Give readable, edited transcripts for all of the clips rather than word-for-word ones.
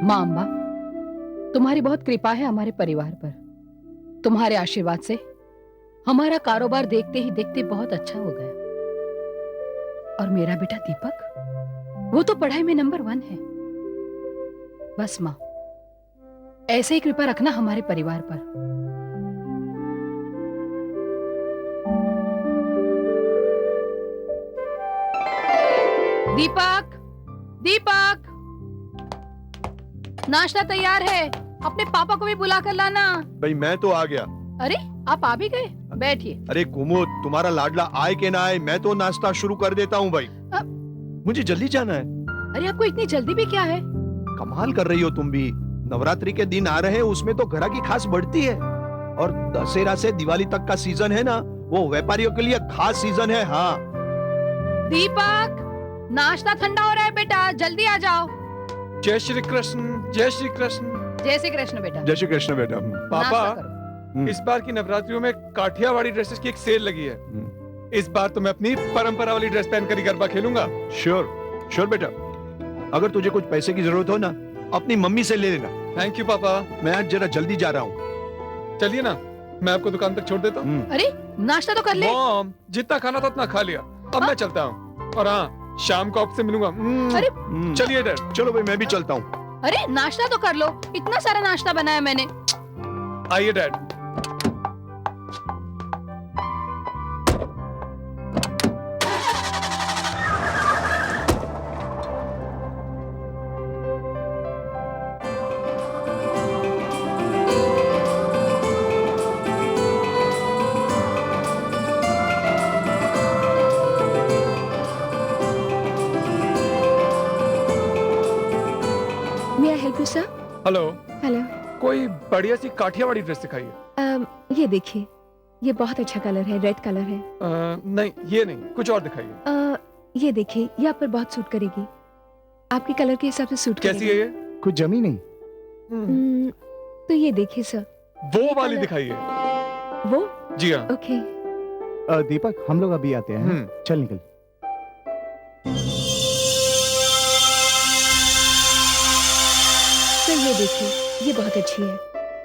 माँ अम्मा, तुम्हारी बहुत कृपा है हमारे परिवार पर। तुम्हारे आशीर्वाद से हमारा कारोबार देखते ही देखते बहुत अच्छा हो गया। और मेरा बेटा दीपक, वो तो पढ़ाई में नंबर 1 है। बस माँ, ऐसे ही कृपा रखना हमारे परिवार पर। दीपक, दीपक, नाश्ता तैयार है, अपने पापा को भी बुला कर लाना। भाई मैं तो आ गया। अरे आप आ भी गए, बैठिए। अरे कुमुद, तुम्हारा लाडला आए के ना आए, मैं तो नाश्ता शुरू कर देता हूँ भाई। मुझे जल्दी जाना है। अरे आपको इतनी जल्दी भी क्या है? कमाल कर रही हो तुम भी। नवरात्रि के दिन आ रहे हैं, उसमें तो ग्राहकी खास बढ़ती है। और दशहरा से दिवाली तक का सीजन है ना, वो व्यापारियों के लिए खास सीजन है। हाँ दीपक, नाश्ता ठंडा हो रहा है बेटा, जल्दी आ जाओ। जय श्री कृष्ण, जय श्री कृष्ण। जय श्री कृष्ण बेटा। जय श्री कृष्ण बेटा। पापा, नाश्ता करो। इस बार की नवरात्रियों में काठियावाड़ी ड्रेसेस की एक सेल लगी है। इस बार तो मैं अपनी परंपरा वाली ड्रेस पहनकर ही गरबा खेलूंगा। श्योर श्योर बेटा, अगर तुझे कुछ पैसे की जरूरत हो ना, अपनी मम्मी से ले लेना। थैंक यू पापा। मैं आज जरा जल्दी जा रहा हूँ। चलिए ना, मैं आपको दुकान तक छोड़ देता हूँ। अरे नाश्ता तो कर ले। मॉम, जितना खाना था उतना खा लिया, अब मैं चलता हूँ। और हाँ, शाम को आपसे मिलूंगा। अरे चलिए डैड। चलो भाई, मैं भी चलता हूँ। अरे नाश्ता तो कर लो, इतना सारा नाश्ता बनाया मैंने। आइए dad. May I help you, sir? Hello, hello. कोई बढ़िया सी काठियावाड़ी ड्रेस दिखाइए। ये देखिए, ये बहुत अच्छा कलर है, रेड कलर है। नहीं, ये नहीं, कुछ और दिखाइए। ये देखिए, ये आप पर बहुत सूट करेगी, आपके कलर के हिसाब से सूट कैसी है ये? कुछ जमी नहीं। तो ये देखिए सर। वो वाली दिखाइए। वो? जी हाँ। ओके। दीपक, हम लोग अभी आते हैं। चल निकल। सर ये देखिए, ये बहुत अच्छी है,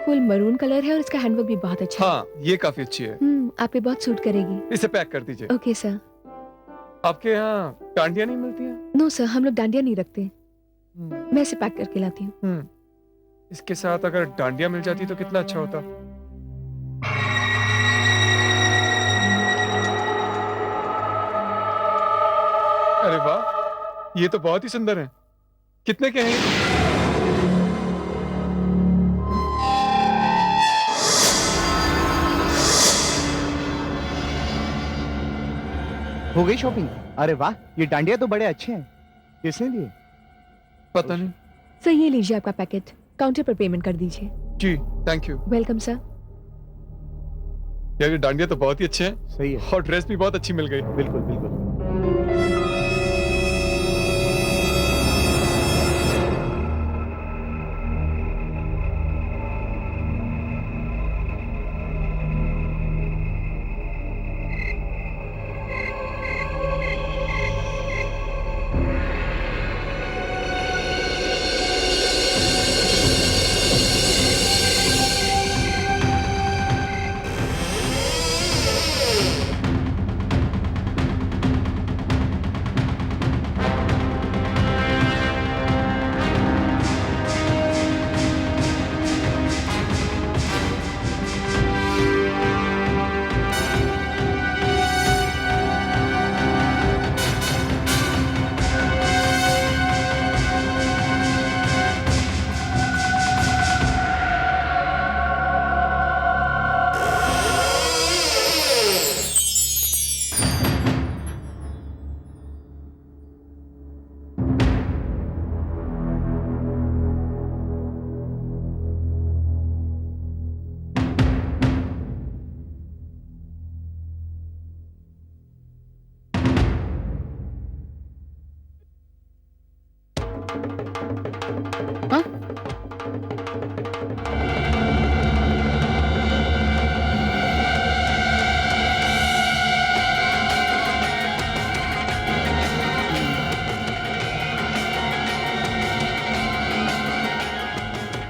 फुल मरून कलर है और इसका हैंडवर्क भी बहुत अच्छा हाँ, ये काफी अच्छी है। आप पे बहुत सूट करेगी। इसे पैक कर दीजिए। Okay sir. आपके यहाँ डांडिया नहीं मिलती है? नो सर, हम लोग डांडिया नहीं रखते। मैं इसे पैक करके लाती हूँ। इसके साथ अगर डांडिया मिल जाती तो कितना अच्छा होता। अरे वाह, ये तो बहुत ही सुंदर है। कितने के हैं? हो गई शॉपिंग? अरे वाह, ये डांडिया तो बड़े अच्छे हैं। किसने लिए? पता नहीं। सर ये लीजिए आपका पैकेट, काउंटर पर पेमेंट कर दीजिए। जी, थैंक यू। Welcome sir. यार ये डांडिया तो बहुत ही अच्छे हैं। सही है। और ड्रेस भी बहुत अच्छी मिल गई। बिल्कुल बिल्कुल।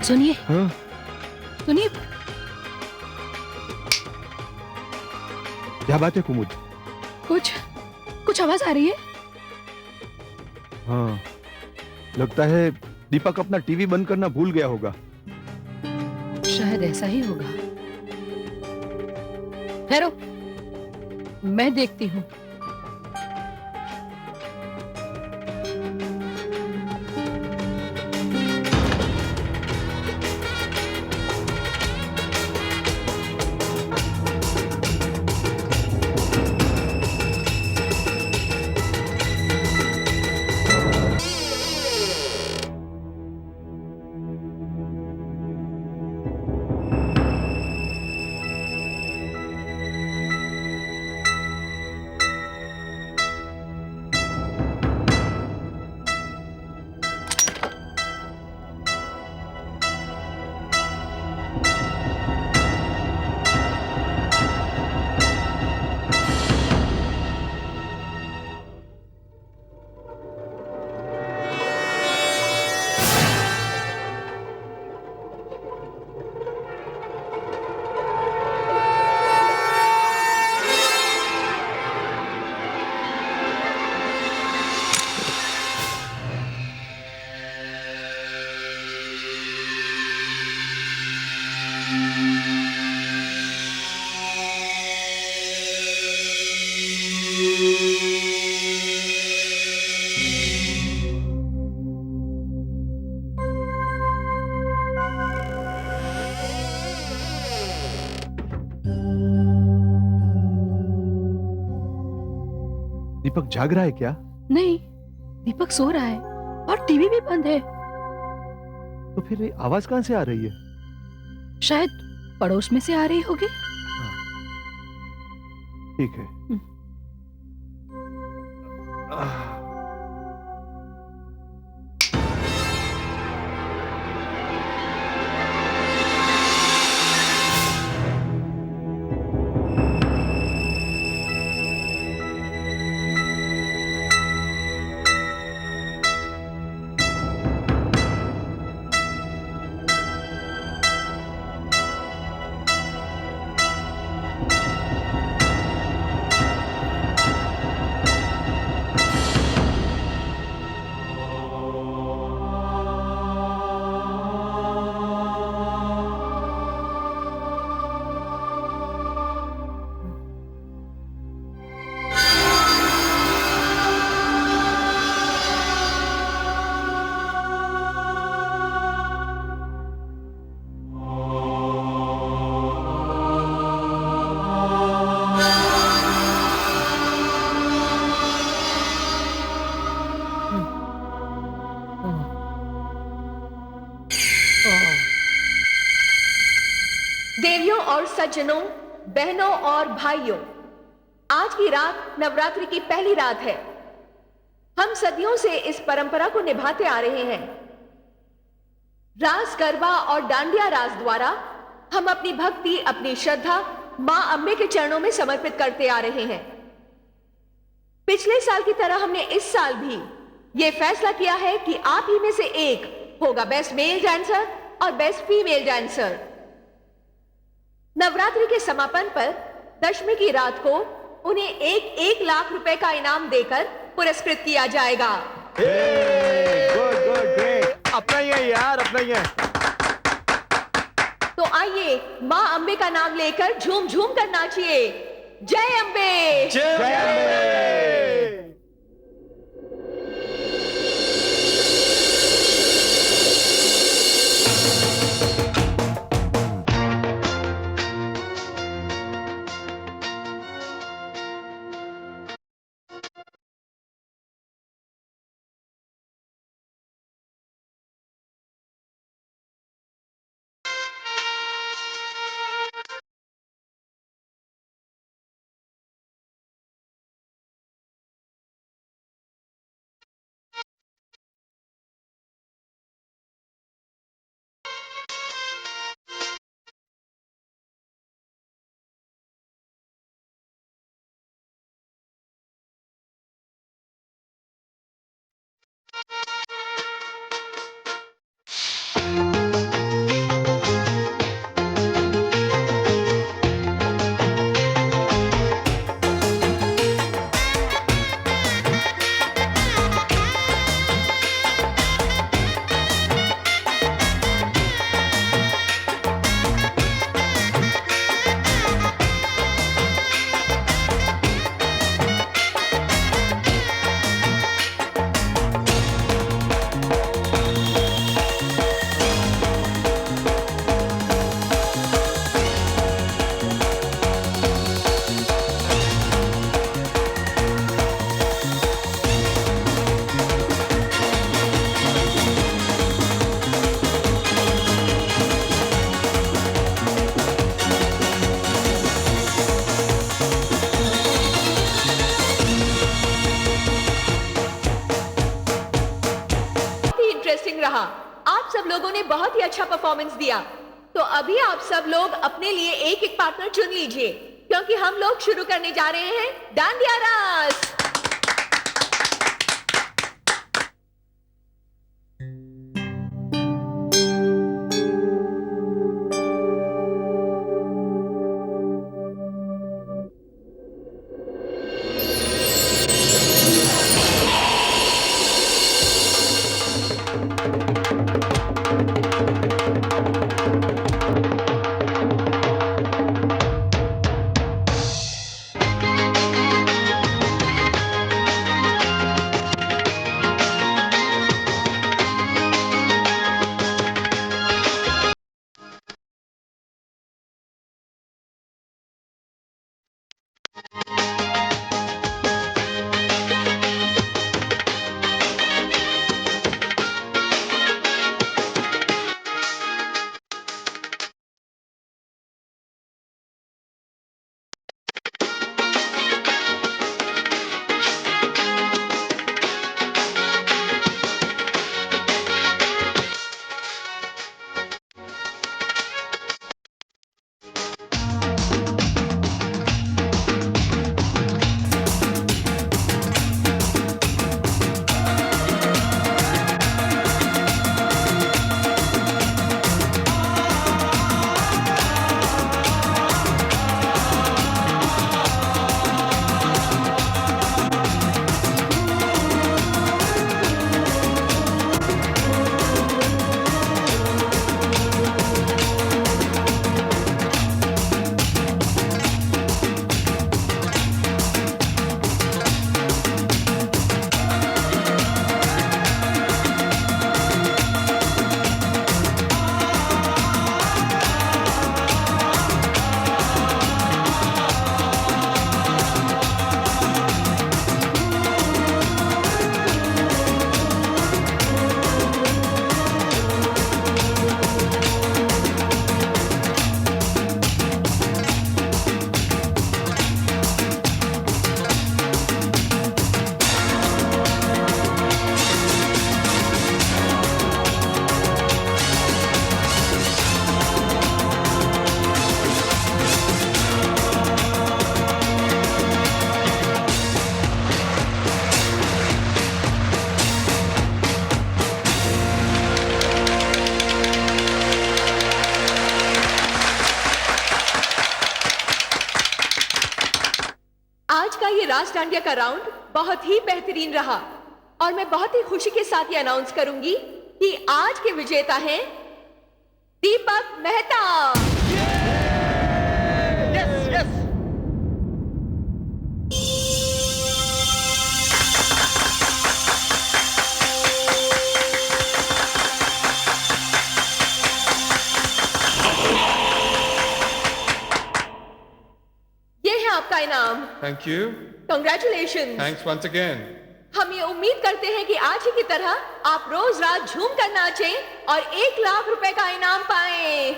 सुनिए हाँ? सुनिए। क्या बात है कुमुद? कुछ कुछ आवाज आ रही है। हाँ, लगता है दीपक अपना टीवी बंद करना भूल गया होगा। शायद ऐसा ही होगा। ठहरो, मैं देखती हूँ। दीपक जाग रहा है क्या? नहीं, दीपक सो रहा है और टीवी भी बंद है। तो फिर ये आवाज कहां से आ रही है? शायद पड़ोस में से आ रही होगी। ठीक है। हम्म। आह, देवियों और सज्जनों, बहनों और भाइयों, आज की रात नवरात्रि की पहली रात है। हम सदियों से इस परंपरा को निभाते आ रहे हैं। रास गरबा और डांडिया रास द्वारा हम अपनी भक्ति, अपनी श्रद्धा मां अम्बे के चरणों में समर्पित करते आ रहे हैं। पिछले साल की तरह हमने इस साल भी यह फैसला किया है कि आप ही में से एक होगा बेस्ट मेल डांसर और बेस्ट फीमेल डांसर। नवरात्रि के समापन पर दशमी की रात को उन्हें 1-1 लाख रुपए का इनाम देकर पुरस्कृत किया जाएगा। Good good great. अपना ही है यार, अपना ही है। तो आइए मां अम्बे का नाम लेकर झूम झूम कर नाचिए। जय अम्बे। जय अम्बे। इंटरेस्टिंग रहा। आप सब लोगों ने बहुत ही अच्छा परफॉर्मेंस दिया। तो अभी आप सब लोग अपने लिए एक एक पार्टनर चुन लीजिए, क्योंकि हम लोग शुरू करने जा रहे हैं डांडिया रास। आज का ये रास डांडिया का राउंड बहुत ही बेहतरीन रहा और मैं बहुत ही खुशी के साथ ये अनाउंस करूंगी कि आज के विजेता हैं दीपक मेहता। ये है आपका इनाम। Thank you. Congratulation. Thanks once again. हम ये उम्मीद करते हैं कि आज ही की तरह आप रोज रात झूम कर नाचें और 1 लाख रुपए का इनाम पाएं।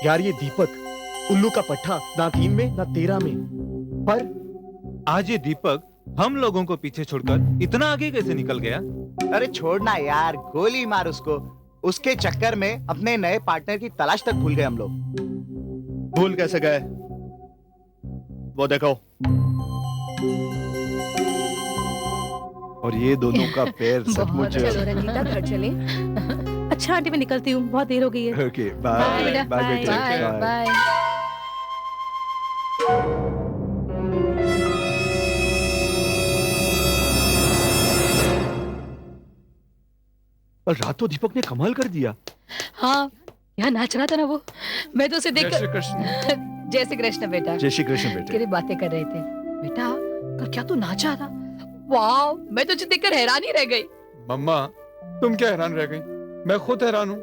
यार ये दीपक उल्लू का पट्टा ना 3 में ना 13 में, पर आज ये दीपक हम लोगों को पीछे छोड़कर इतना आगे कैसे निकल गया? अरे छोड़ना यार, गोली मार उसको। उसके चक्कर में अपने नए पार्टनर की तलाश तक भूल गए हम लोग। भूल कैसे गए? वो देखो, और ये दोनों का पैर सचमुच। चलो रंजीता घर चले। अच्छा आंटी मैं निकलती हूँ, बहुत देर हो गई है। ओके, बाय बाय बेटा, बाय बेटा, बाय बाय। बाय। और रात तो दीपक ने कमाल कर दिया। हाँ, यहाँ नाच रहा था ना वो, मैं तो उसे जय देखकर श्री कृष्ण। जय श्री कृष्ण बेटा। जय श्री कृष्ण बेटे। तेरी बातें कर रहे थे बेटा। कल क्या तू नाचा था? वाह, मैं तुझे देखकर हैरान ही रह गई। मम्मा तुम क्या हैरान रह गई? मैं खुद हैरान हूँ।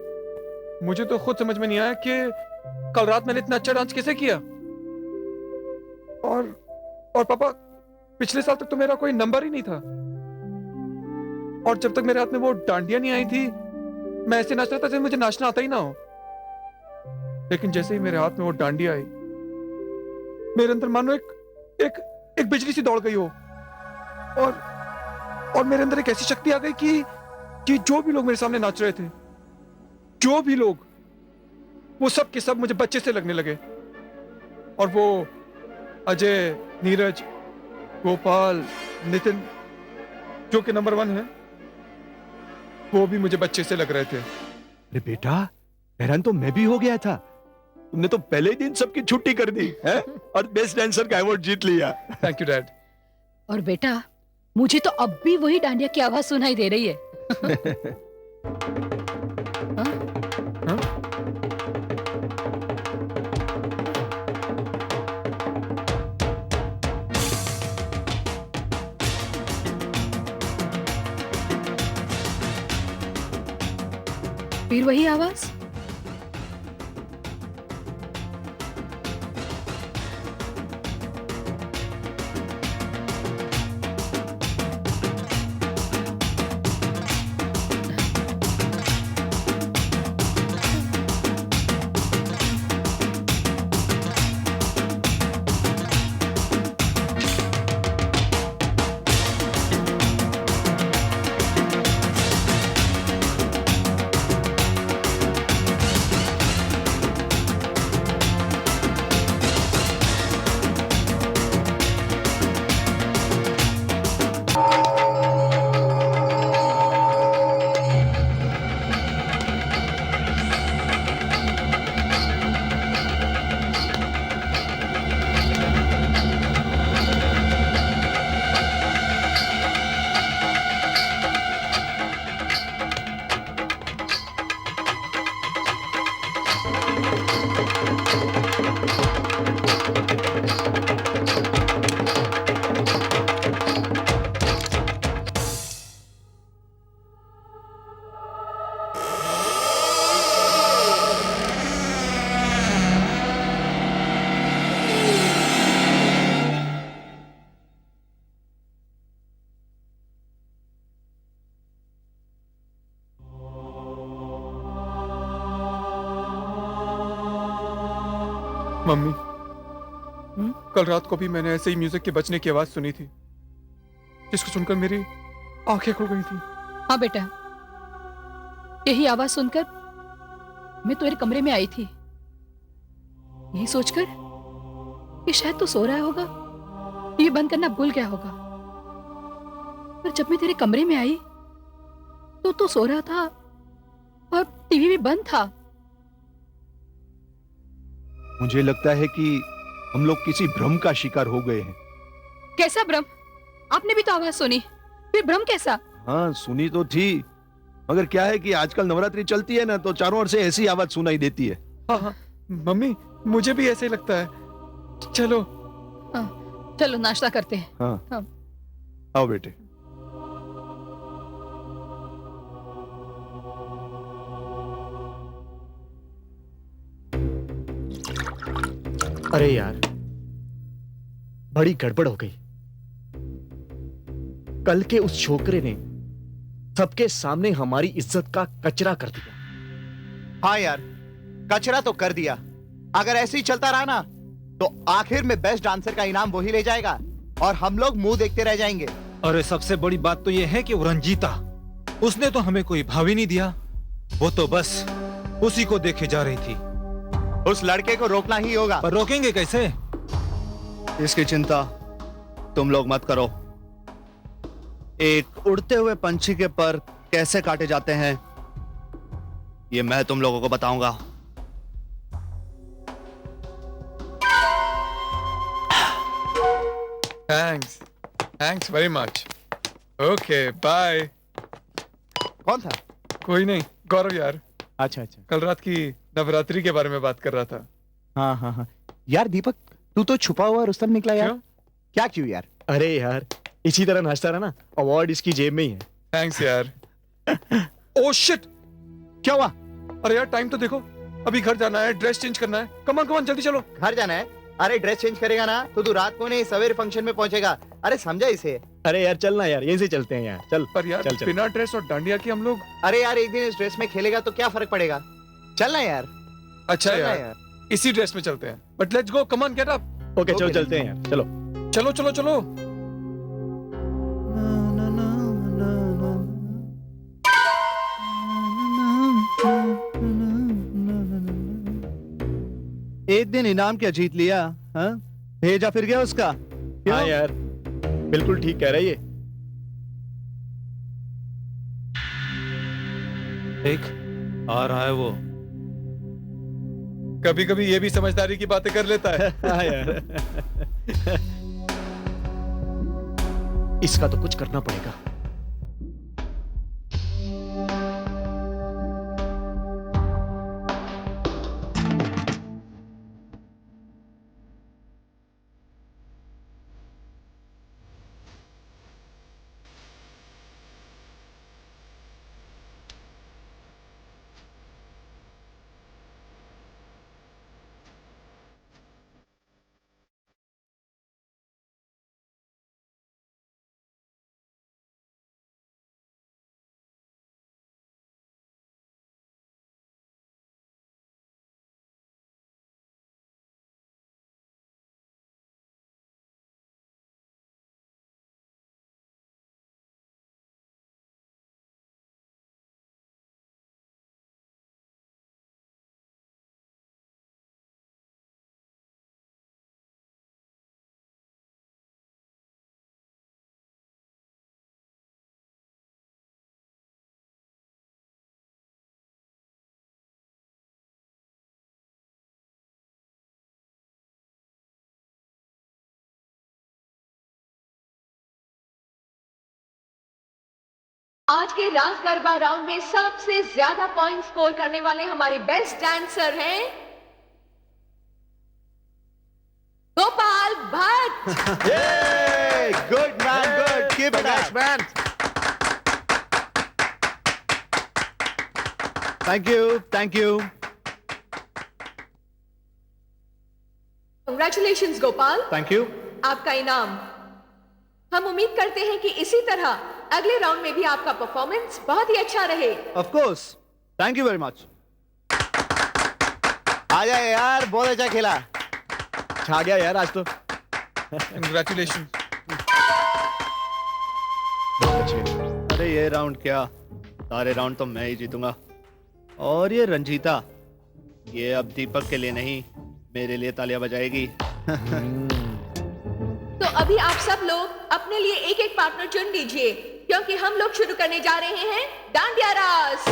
मुझे तो खुद समझ में नहीं आया कि कल रात मैंने इतना अच्छा डांस कैसे किया। और पापा, पिछले साल तक तो मेरा कोई नंबर ही नहीं था, और जब तक मेरे हाथ में वो डांडिया नहीं आई थी मैं ऐसे नाच रहा था जैसे मुझे नाचना आता ही ना हो। लेकिन जैसे ही मेरे हाथ में वो डांडिया आई, मेरे अंदर मानो एक बिजली सी दौड़ गई हो, और मेरे अंदर एक ऐसी शक्ति आ गई कि जो भी लोग मेरे सामने नाच रहे थे, जो भी लोग, वो सब के सब मुझे बच्चे से लगने लगे। और वो अजय, नीरज, गोपाल, नितिन जो कि नंबर 1 है, वो भी मुझे बच्चे से लग रहे थे। अरे बेटा, हैरान तो मैं भी हो गया था। तुमने तो पहले ही दिन सबकी छुट्टी कर दी है और बेस्ट डांसर का अवार्ड जीत लिया। Thank you dad. और बेटा, मुझे तो अब भी वही डांडिया की आवाज सुनाई दे रही है। हाँ? फिर वही आवाज। मम्मी, कल रात को भी मैंने ऐसे ही म्यूजिक के बजने की आवाज सुनी थी, जिसको सुनकर मेरी आंखें खुल गई थी। हाँ बेटा, यही आवाज सुनकर मैं तेरे कमरे में आई थी, यही सोचकर कि शायद तू सो रहा होगा, टीवी बंद करना भूल गया होगा। पर जब मैं तेरे कमरे में आई तो तू सो रहा था और टीवी भी बंद था। मुझे लगता है कि हम लोग किसी भ्रम का शिकार हो गए हैं। कैसा भ्रम? आपने भी तो आवाज सुनी, फिर भ्रम कैसा? हाँ, सुनी तो थी, मगर क्या है कि आजकल नवरात्रि चलती है ना, तो चारों ओर से ऐसी आवाज सुनाई देती है। हाँ हाँ मम्मी, मुझे भी ऐसे ही लगता है। चलो। हाँ, चलो नाश्ता करते हैं। हाँ, हाँ। आओ बेटे। अरे यार, बड़ी गड़बड़ हो गई। कल के उस छोकरे ने सबके सामने हमारी इज्जत का कचरा कर दिया। हाँ यार, कचरा तो कर दिया। अगर ऐसे ही चलता रहा ना, तो आखिर में बेस्ट डांसर का इनाम वही ले जाएगा और हम लोग मुंह देखते रह जाएंगे। अरे सबसे बड़ी बात तो ये है कि वो रंजीता, उसने तो हमें कोई भाव ही नहीं दिया। वो तो बस उसी को देखे जा रही थी। उस लड़के को रोकना ही होगा। पर रोकेंगे कैसे? इसकी चिंता तुम लोग मत करो। एक उड़ते हुए पंछी के पर कैसे काटे जाते हैं, ये मैं तुम लोगों को बताऊंगा। Thanks very much. Okay bye. कौन था? कोई नहीं, गौरव यार। अच्छा अच्छा। कल रात की नवरात्रि के बारे में बात कर रहा था। हाँ हाँ हाँ यार दीपक, तू तो छुपा हुआ रुस्तम निकला यार। क्यों? क्या क्यों यार? अरे यार, इसी तरह नाचता रहा ना, अवार्ड इसकी जेब में ही है। थैंक्स यार। ओह शिट, क्या हुआ? अरे यार टाइम तो देखो, अभी घर जाना है, ड्रेस चेंज करना है। कम ऑन जल्दी चलो। घर जाना है? अरे ड्रेस चेंज करेगा ना तो तू रात को नहीं सवेरे फंक्शन में पहुंचेगा। अरे समझा इसे। अरे यार चलना यार, यहीं से चलते हैं यार, चल। पर यार चल, चल। बिना ड्रेस और डांडिया के हम लोग। अरे यार एक दिन इस ड्रेस में खेलेगा तो क्या फर्क पड़ेगा? चलना यार। अच्छा चलना यार, इसी ड्रेस में चलते हैं। But let's go, come on get up. Okay चलो Okay. चलते हैं यार, चलो। चलो चलो चलो। दिन इनाम क्या जीत लिया? हाँ, भेजा फिर गया उसका? क्यों? हाँ यार, बिल्कुल ठीक कह रहा है ये। देख, आ रहा है वो। कभी कभी ये भी समझदारी की बातें कर लेता है। हाँ यार। इसका तो कुछ करना पड़ेगा। आज के रास गरबा राउंड में सबसे ज्यादा पॉइंट स्कोर करने वाले हमारे बेस्ट डांसर हैं Gopal Bhatt. Good man, good, keep it up man. Thank you, thank you. Congratulations Gopal, thank you. आपका इनाम। हम उम्मीद करते हैं कि इसी तरह अगले राउंड में भी आपका परफॉर्मेंस बहुत ही अच्छा रहे। Of course, thank you very much. आ जाए यार, बहुत अच्छा खेला। छा गया यार आज तो। कंग्रेचुलेशन। अरे ये राउंड क्या, सारे राउंड तो मैं ही जीतूंगा। और ये रंजीता, ये अब दीपक के लिए नहीं, मेरे लिए तालियां बजाएगी। तो अभी आप सब लोग अपने लिए एक एक पार्टनर चुन लीजिए, क्योंकि हम लोग शुरू करने जा रहे हैं डांडिया रास।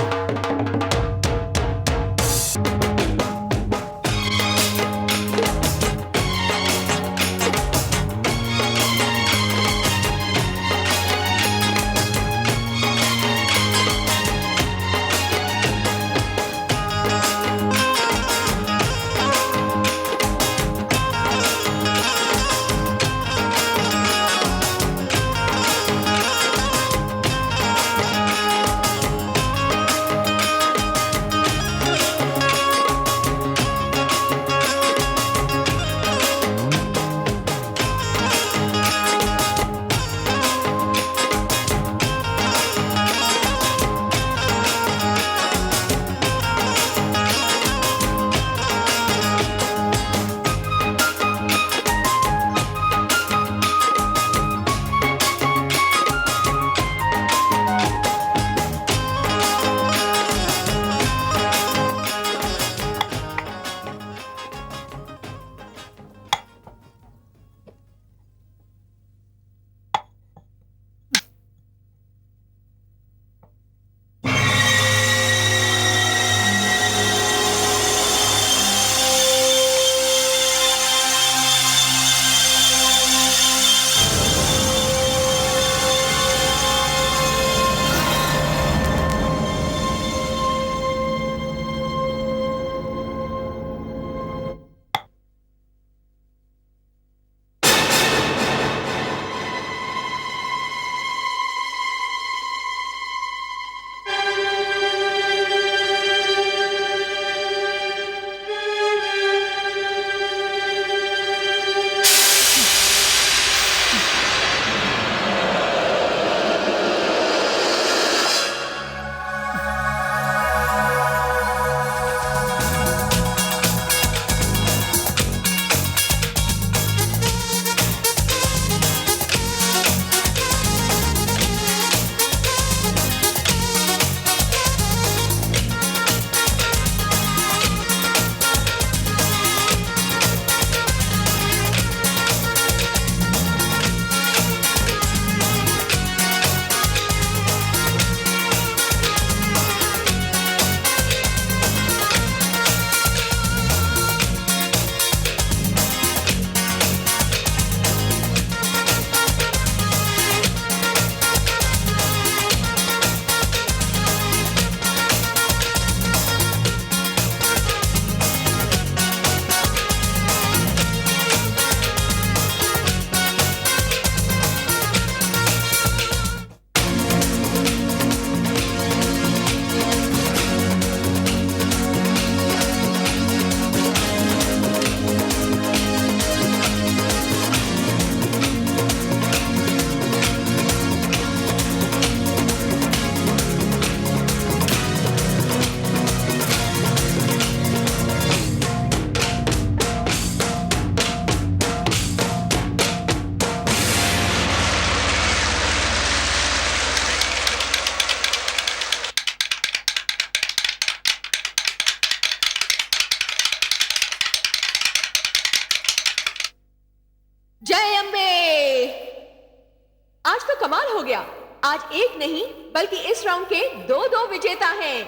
कमाल हो गया। आज एक नहीं बल्कि इस राउंड के दो विजेता हैं।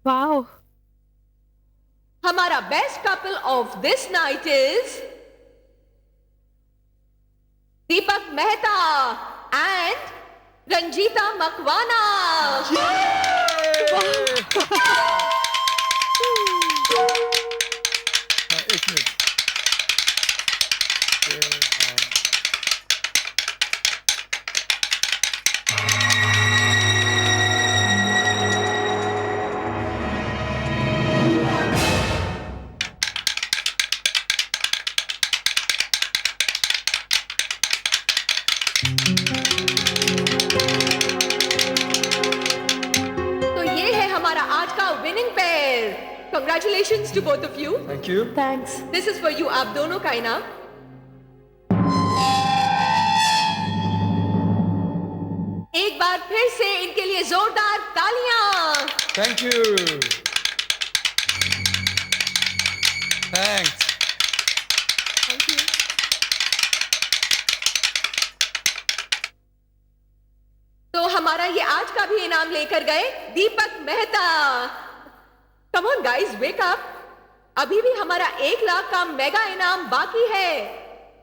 वाओ, हमारा best couple of this night is Deepak Mehta and Ranjita Makwana. एक मिनट। तो ये है हमारा आज का winning pair. Congratulations to both of you. Thank you. Thanks. This is for you, आप दोनों का इनाम। एक बार फिर से इनके लिए जोरदार तालियां। Thank you. Thanks. Thank you. तो हमारा ये आज का भी इनाम लेकर गए Deepak Mehta. Come on guys, wake up. अभी भी हमारा 1 लाख का मेगा इनाम बाकी है।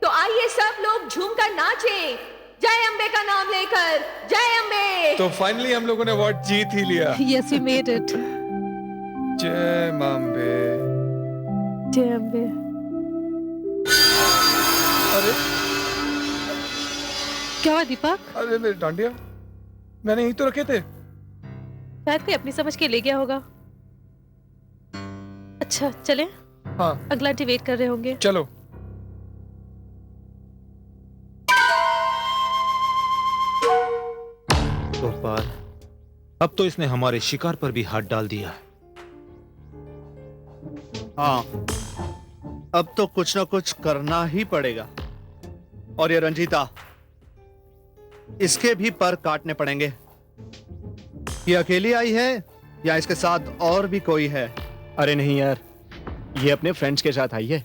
तो आइए सब लोग झूमकर नाचें, जय अम्बे का नाम लेकर। जय अम्बे। तो फाइनली हम लोगों ने अवार्ड जीत ही लिया। Yes, we made it. जय मांबे। जय अम्बे। अरे क्या हुआ दीपक? अरे मेरे डांडिया मैंने यहीं तो रखे थे। शायद कोई अपनी समझ के ले गया होगा। अच्छा चले, हाँ अगला आंटी वेट कर रहे होंगे। चलो। गोपाल, अब तो इसने हमारे शिकार पर भी हाथ डाल दिया। हाँ, अब तो कुछ ना कुछ करना ही पड़ेगा। और ये रंजीता, इसके भी पर काटने पड़ेंगे। ये अकेली आई है या इसके साथ और भी कोई है? अरे नहीं यार, ये अपने फ्रेंड्स के साथ आई है।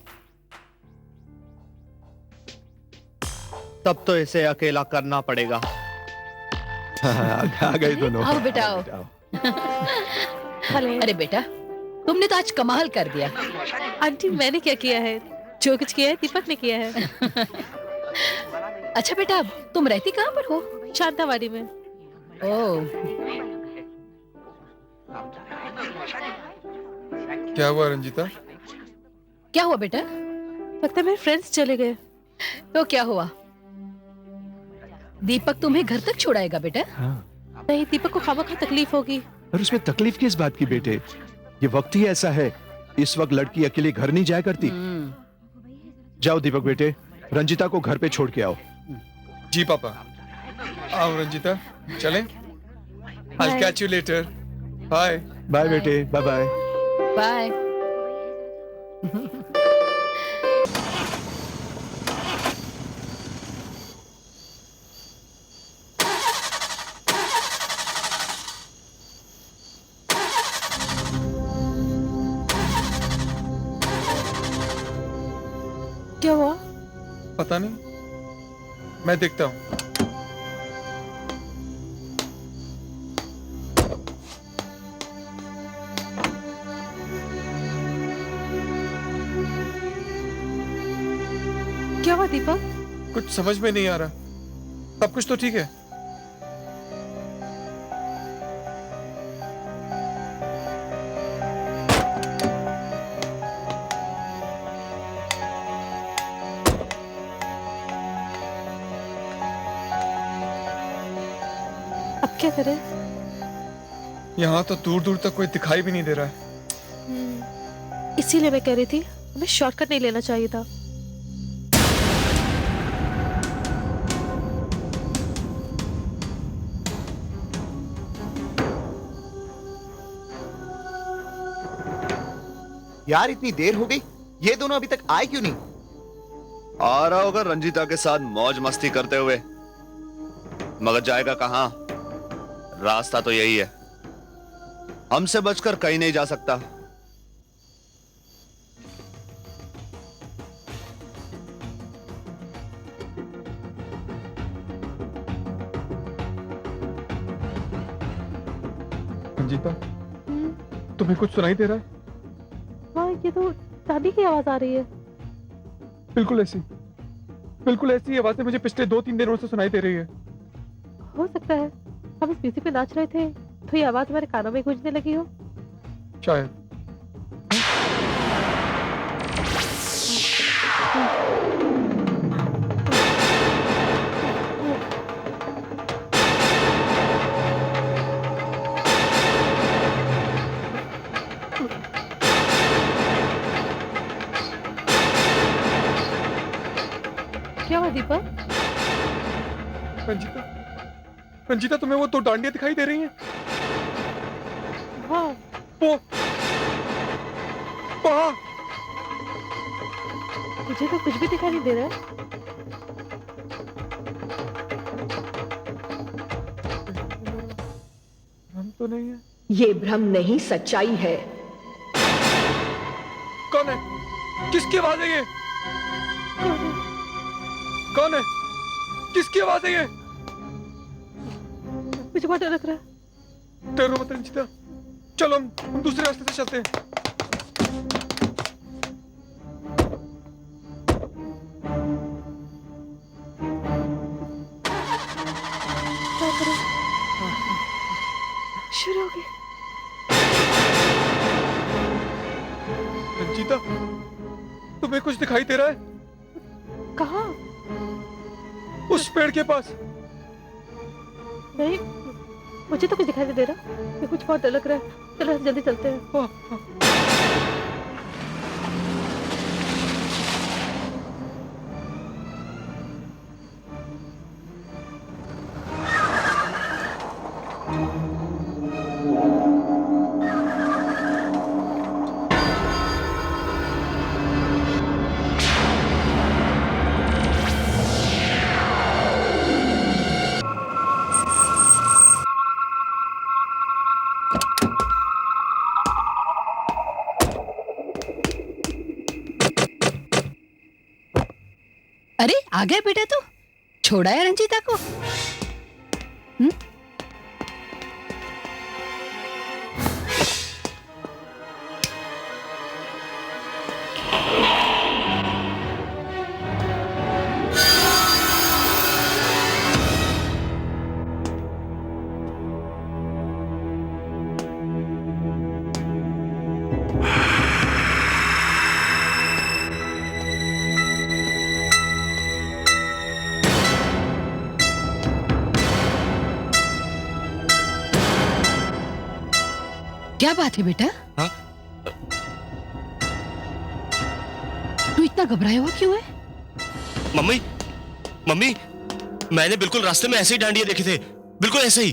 तब तो इसे अकेला करना पड़ेगा। आ गए दोनों। आओ बेटा, आओ। हेलो। अरे बेटा, तुमने तो आज कमाल कर दिया। आंटी मैंने क्या किया है? जो कुछ किया है दीपक ने किया है। अच्छा बेटा, तुम रहती कहाँ पर हो? शांतावाड़ी में। ओह, क्या हुआ रंजीता? क्या हुआ बेटा? लगता है मेरे फ्रेंड्स चले गए। तो क्या हुआ? दीपक तुम्हें घर तक छोड़ाएगा बेटा? नहीं, दीपक को खामखा तकलीफ होगी। और उसमें तकलीफ किस बात की बेटे? ये वक्त ही ऐसा है। इस वक्त लड़की अकेली घर नहीं जाया करती। जाओ दीपक बेटे, रंजीता को घर पे छोड़ के आओ। जी पापा। आओ रंजीता, चलें? I'll catch you later. Bye. Bye बेटे, बाय बाय। बाय। क्या हुआ? पता नहीं, मैं देखता हूँ। क्या हुआ दीपक? कुछ समझ में नहीं आ रहा। सब कुछ तो ठीक है। अब क्या करें? यहाँ तो दूर दूर तक कोई दिखाई भी नहीं दे रहा है। इसीलिए मैं कह रही थी हमें शॉर्टकट नहीं लेना चाहिए था। यार इतनी देर हो गई, ये दोनों अभी तक आए क्यों नहीं? आ रहा होगा रंजीता के साथ मौज मस्ती करते हुए, मगर जाएगा कहां? रास्ता तो यही है, हमसे बचकर कहीं नहीं जा सकता। रंजीता, तुम्हें कुछ सुनाई दे रहा है? हाँ, ये तो दादी की आवाज आ रही है। बिल्कुल ऐसी आवाजें मुझे पिछले 2-3 दिनों से सुनाई दे रही है। हो सकता है हम इस म्यूजिक पे नाच रहे थे तो ये आवाज हमारे कानों में गूंजने लगी हो। शायद। क्या हुआ दीपक? रंजीता, तुम्हें वो 2 डांडियां दिखाई दे रही हैं? हाँ, वो वहाँ। मुझे तो कुछ भी दिखाई नहीं दे रहा है। हम तो नहीं है। ये भ्रम नहीं, सच्चाई है। कौन है? किसकी आवाज है ये? कौन है? किसकी आवाज है ये? मुझे बहुत डर लग रहा है। डरो मत रंजीता, चलो हम दूसरे रास्ते से चलते हैं। क्या करूं? शुरू हो गई। रंजीता, तुम्हें कुछ दिखाई दे रहा है? कहाँ? उस पेड़ के पास। नहीं, मुझे तो कुछ दिखाई नहीं दे रहा। ये कुछ बहुत डर लग रहा है। चलो जल्दी चलते हैं। अरे आ गया बेटा, तू छोड़ा है रंजीता को? क्या बात है बेटा? हाँ? तू इतना घबराया हुआ क्यों है? मम्मी, मम्मी, मैंने बिल्कुल रास्ते में ऐसे ही डांडिया देखे थे, बिल्कुल ऐसे ही।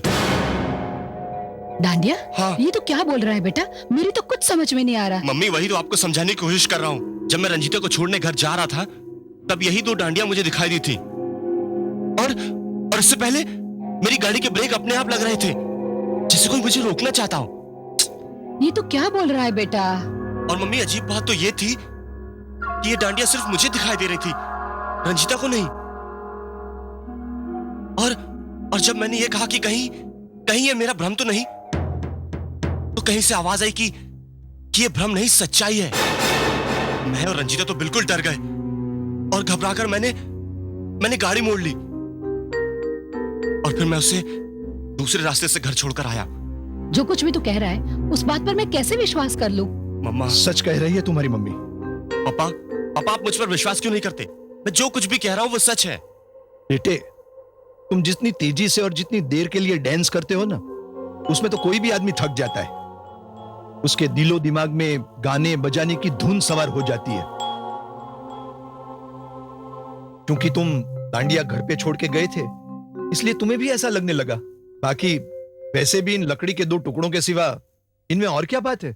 डांडिया? हाँ। ये तो क्या बोल रहा है बेटा? मेरी तो कुछ समझ में नहीं आ रहा। मम्मी, वही तो आपको समझाने की कोशिश कर रहा हूँ। जब मैं रंजीता को छोड़ने घर जा रहा था, तब यही 2 डांडिया मुझे दिखाई दी थी। और इससे पहले मेरी गाड़ी के ब्रेक अपने आप लग रहे थे, जैसे कोई मुझे रोकना चाहता हो। ये तो क्या बोल रहा है बेटा? और मम्मी, अजीब बात तो ये थी कि ये डांडिया सिर्फ मुझे दिखाई दे रही थी, रंजीता को नहीं। और जब मैंने ये कहा कि कहीं ये मेरा भ्रम तो नहीं, तो कहीं से आवाज आई कि ये भ्रम नहीं, सच्चाई है। मैं और रंजीता तो बिल्कुल डर गए और घबराकर मैंने गाड़ी मोड़ ली और फिर मैं उसे दूसरे रास्ते से घर छोड़कर आया। जो कुछ भी तू कह रहा है उस बात पर मैं कैसे विश्वास कर लूं? मम्मा, सच कह रही है तुम्हारी मम्मी। पापा, आप मुझ पर विश्वास क्यों नहीं करते? मैं जो कुछ भी कह रहा हूं वो सच है। बेटे, तुम जितनी तेजी से और जितनी देर के लिए डांस करते हो ना, उसमें तो कोई भी आदमी थक जाता है। उसके दिलो दिमाग में गाने बजाने की धुन सवार हो जाती है। क्योंकि तुम डांडिया घर पे छोड़ के गए थे, इसलिए तुम्हें भी ऐसा लगने लगा। बाकी वैसे भी इन लकड़ी के 2 टुकड़ों के सिवा इनमें और क्या बात है?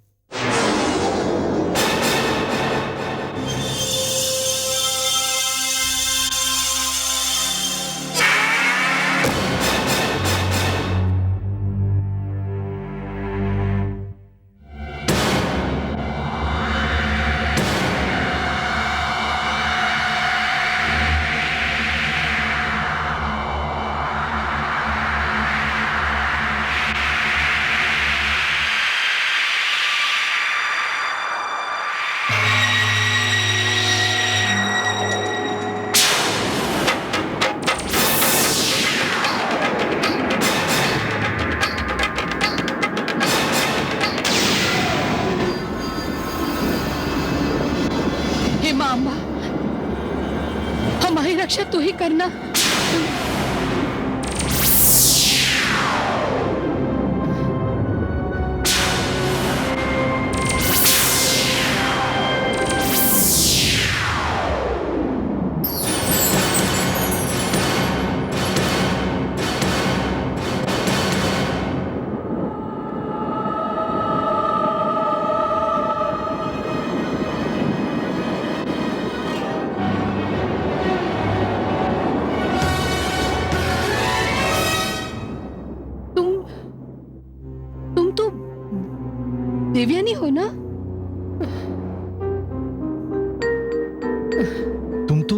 ही करना। तुम तो देवयानी हो ना? तुम तो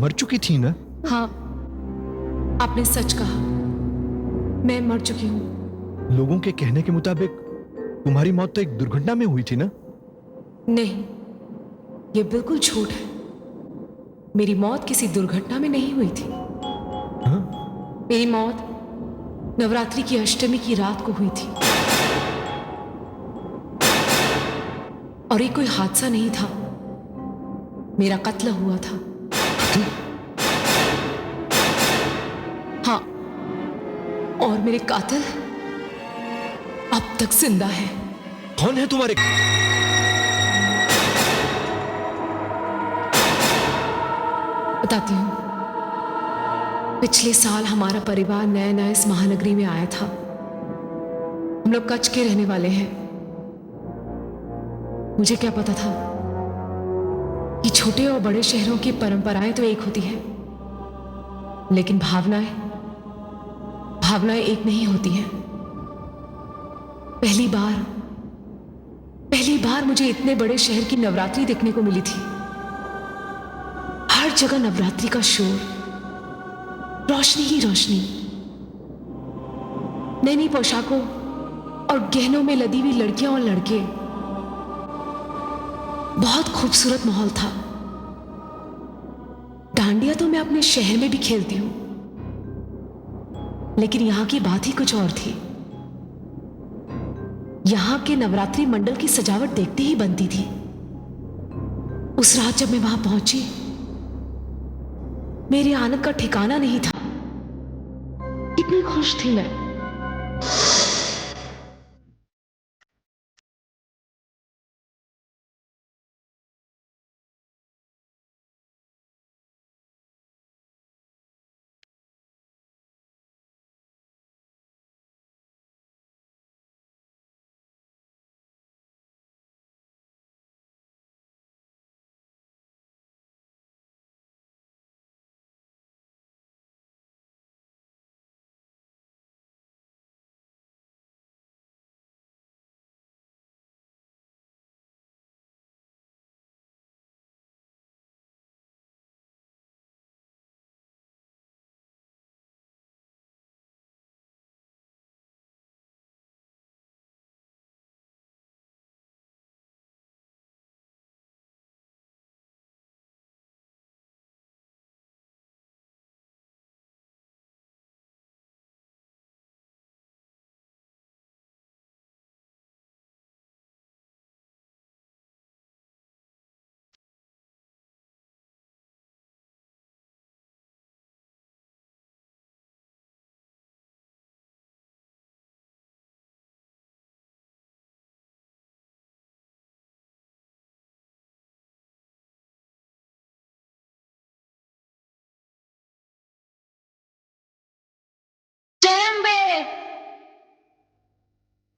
मर चुकी थी ना? हाँ, आपने सच कहा, मैं मर चुकी हूँ। लोगों के कहने के मुताबिक तुम्हारी मौत तो एक दुर्घटना में हुई थी ना? नहीं, ये बिल्कुल झूठ है। मेरी मौत किसी दुर्घटना में नहीं हुई थी। हाँ? मेरी मौत नवरात्रि की अष्टमी की रात को हुई थी, और ये कोई हादसा नहीं था, मेरा कत्ल हुआ था। हाँ, और मेरे कातिल अब तक जिंदा है। कौन है तुम्हारे? बताती हूँ। पिछले साल हमारा परिवार नया नया इस महानगरी में आया था। हम लोग कच्छ के रहने वाले हैं। मुझे क्या पता था कि छोटे और बड़े शहरों की परंपराएं तो एक होती हैं, लेकिन भावनाएं एक नहीं होती हैं। पहली बार मुझे इतने बड़े शहर की नवरात्रि देखने को मिली थी। हर जगह नवरात्रि का शोर, रोशनी ही रोशनी, नई नई पोशाकों और गहनों में लदी हुई लड़कियां और लड़के। बहुत खूबसूरत माहौल था। डांडिया तो मैं अपने शहर में भी खेलती हूं, लेकिन यहां की बात ही कुछ और थी। यहां के नवरात्रि मंडल की सजावट देखते ही बनती थी। उस रात जब मैं वहां पहुंची, मेरे आनंद का ठिकाना नहीं था। कितनी खुश थी मैं।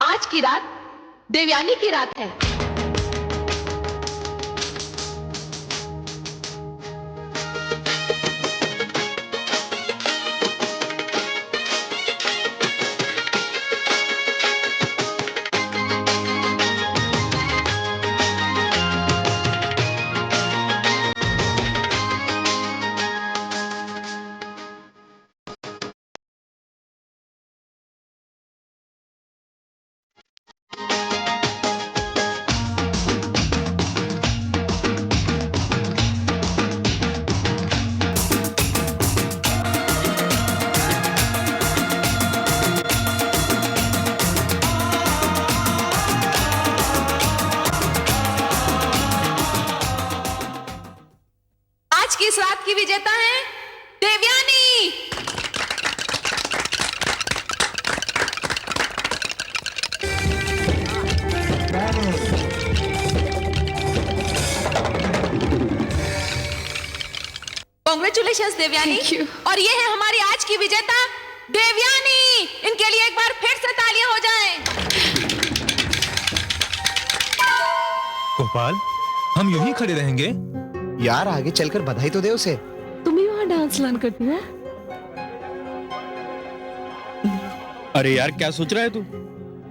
आज की रात देवयानी की रात है। देवयानी। Thank you. और ये है हमारी आज की विजेता देवयानी। इनके लिए एक बार फिर से तालियां हो जाएं। गोपाल, हम यूं ही खड़े रहेंगे? यार आगे चलकर बधाई तो दे उसे। तुम ही वहाँ डांस लर्न करती हो? अरे यार क्या सोच रहा है तू?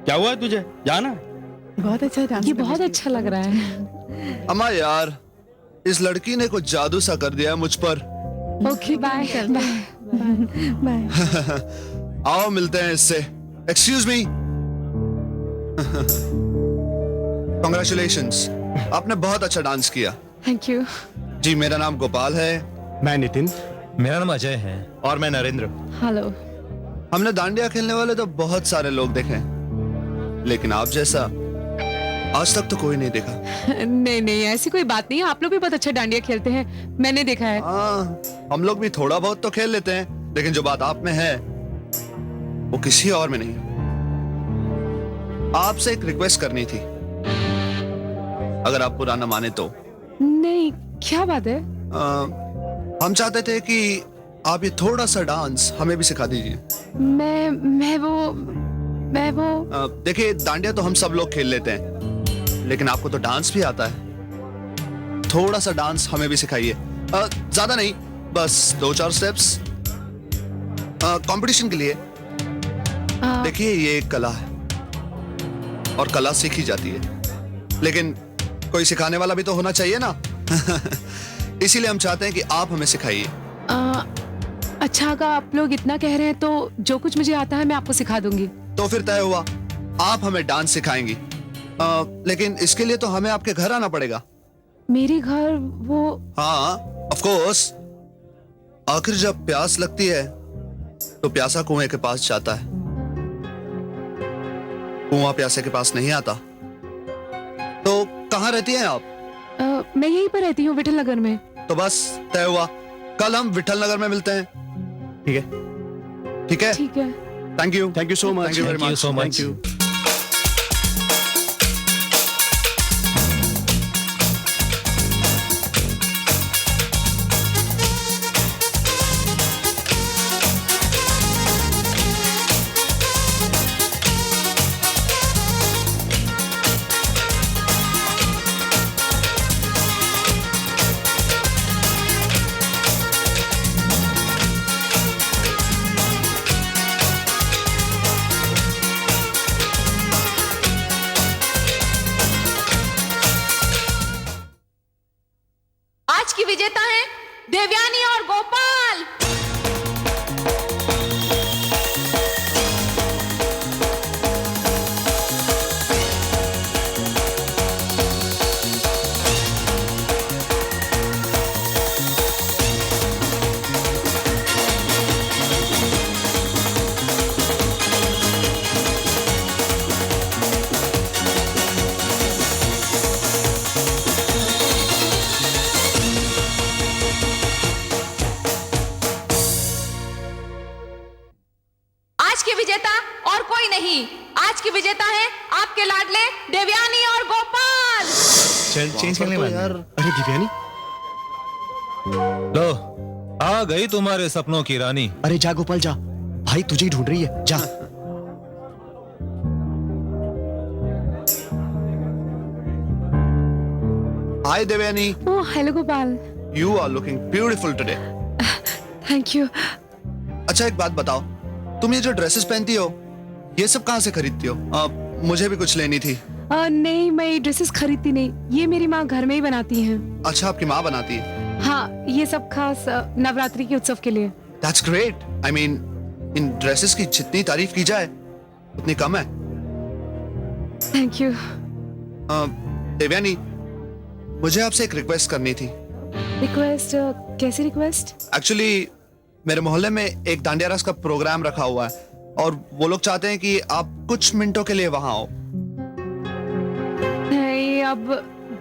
क्या हुआ है तुझे? जाना। बहुत अच्छा डांस। ये बहुत अच्छा लग रहा है। अम्मा यार, इस लड़की ने कुछ जादू सा कर दिया है मुझ पर। Okay bye bye. आओ मिलते हैं इससे। Excuse me. कांग्रेचुलेशंस, आपने बहुत अच्छा डांस किया। Thank you. जी मेरा नाम गोपाल है। मैं नितिन। मेरा नाम अजय है। और मैं नरेंद्र। हेलो। हमने दांडिया खेलने वाले तो बहुत सारे लोग देखे, लेकिन आप जैसा आज तक तो कोई नहीं देखा। नहीं नहीं, ऐसी कोई बात नहीं है। आप लोग भी बहुत अच्छा डांडिया खेलते हैं, मैंने देखा है। हाँ, हम लोग भी थोड़ा बहुत तो खेल लेते हैं, लेकिन जो बात आप में है वो किसी और में नहीं। आपसे एक रिक्वेस्ट करनी थी, अगर आप बुरा न माने तो। नहीं, क्या बात है? हम चाहते थे कि आप ये थोड़ा सा डांस हमें भी सिखा दीजिए। मैं वो देखिए, दांडिया तो हम सब लोग खेल लेते हैं, लेकिन आपको तो डांस भी आता है। थोड़ा सा डांस हमें भी सिखाइए। ज्यादा नहीं, बस 2-4 स्टेप्स कंपटीशन के लिए। देखिए ये एक कला है और कला सीखी जाती है, लेकिन कोई सिखाने वाला भी तो होना चाहिए ना। इसीलिए हम चाहते हैं कि आप हमें सिखाइए। अच्छा, अगर आप लोग इतना कह रहे हैं तो जो कुछ मुझे आता है मैं आपको सिखा दूंगी। तो फिर तय हुआ, आप हमें डांस सिखाएंगी। लेकिन इसके लिए तो हमें आपके घर आना पड़ेगा। मेरे घर? वो हाँ ऑफ कोर्स। आखिर जब प्यास लगती है तो प्यासा कुएं के पास जाता है, कुआं प्यासे के पास नहीं आता। तो कहाँ रहती हैं आप? मैं यहीं पर रहती हूँ, विठल नगर में। तो बस तय हुआ, कल हम विठल नगर में मिलते हैं। ठीक है? ठीक है, ठीक है। Thank you so much. Thank you so much. Thank you. आज की विजेता हैं देवयानी और गोपाल। आज की विजेता और कोई नहीं, आज की विजेता है आपके लाडले देवयानी और गोपाल। चल चेंज करने वाले यार। अरे दिव्यानी, लो, आ गई तुम्हारे सपनों की रानी। अरे जा गोपाल जा, भाई तुझे ही ढूंढ रही है, जा। Hi Devyani, oh hello Gopal. You are looking beautiful today. Thank you. अच्छा एक बात बताओ, तुम ये जो ड्रेसेस पहनती हो ये सब कहाँ से खरीदती हो? मुझे भी कुछ लेनी थी। नहीं, मैं ये ड्रेसेस खरीदती नहीं, ये मेरी माँ घर में ही बनाती हैं। अच्छा, आपकी माँ बनाती है? हाँ, ये सब खास नवरात्रि के उत्सव के लिए। That's great. I mean, in dresses की जितनी तारीफ की जाए उतनी कम है। Thank you. देवयानी, मुझे आपसे एक रिक्वेस्ट करनी थी। रिक्वेस्ट? कैसी रिक्वेस्ट? एक्चुअली मेरे मोहल्ले में एक दांडिया रास का प्रोग्राम रखा हुआ है और वो लोग चाहते हैं कि आप कुछ मिनटों के लिए वहां आओ। नहीं अब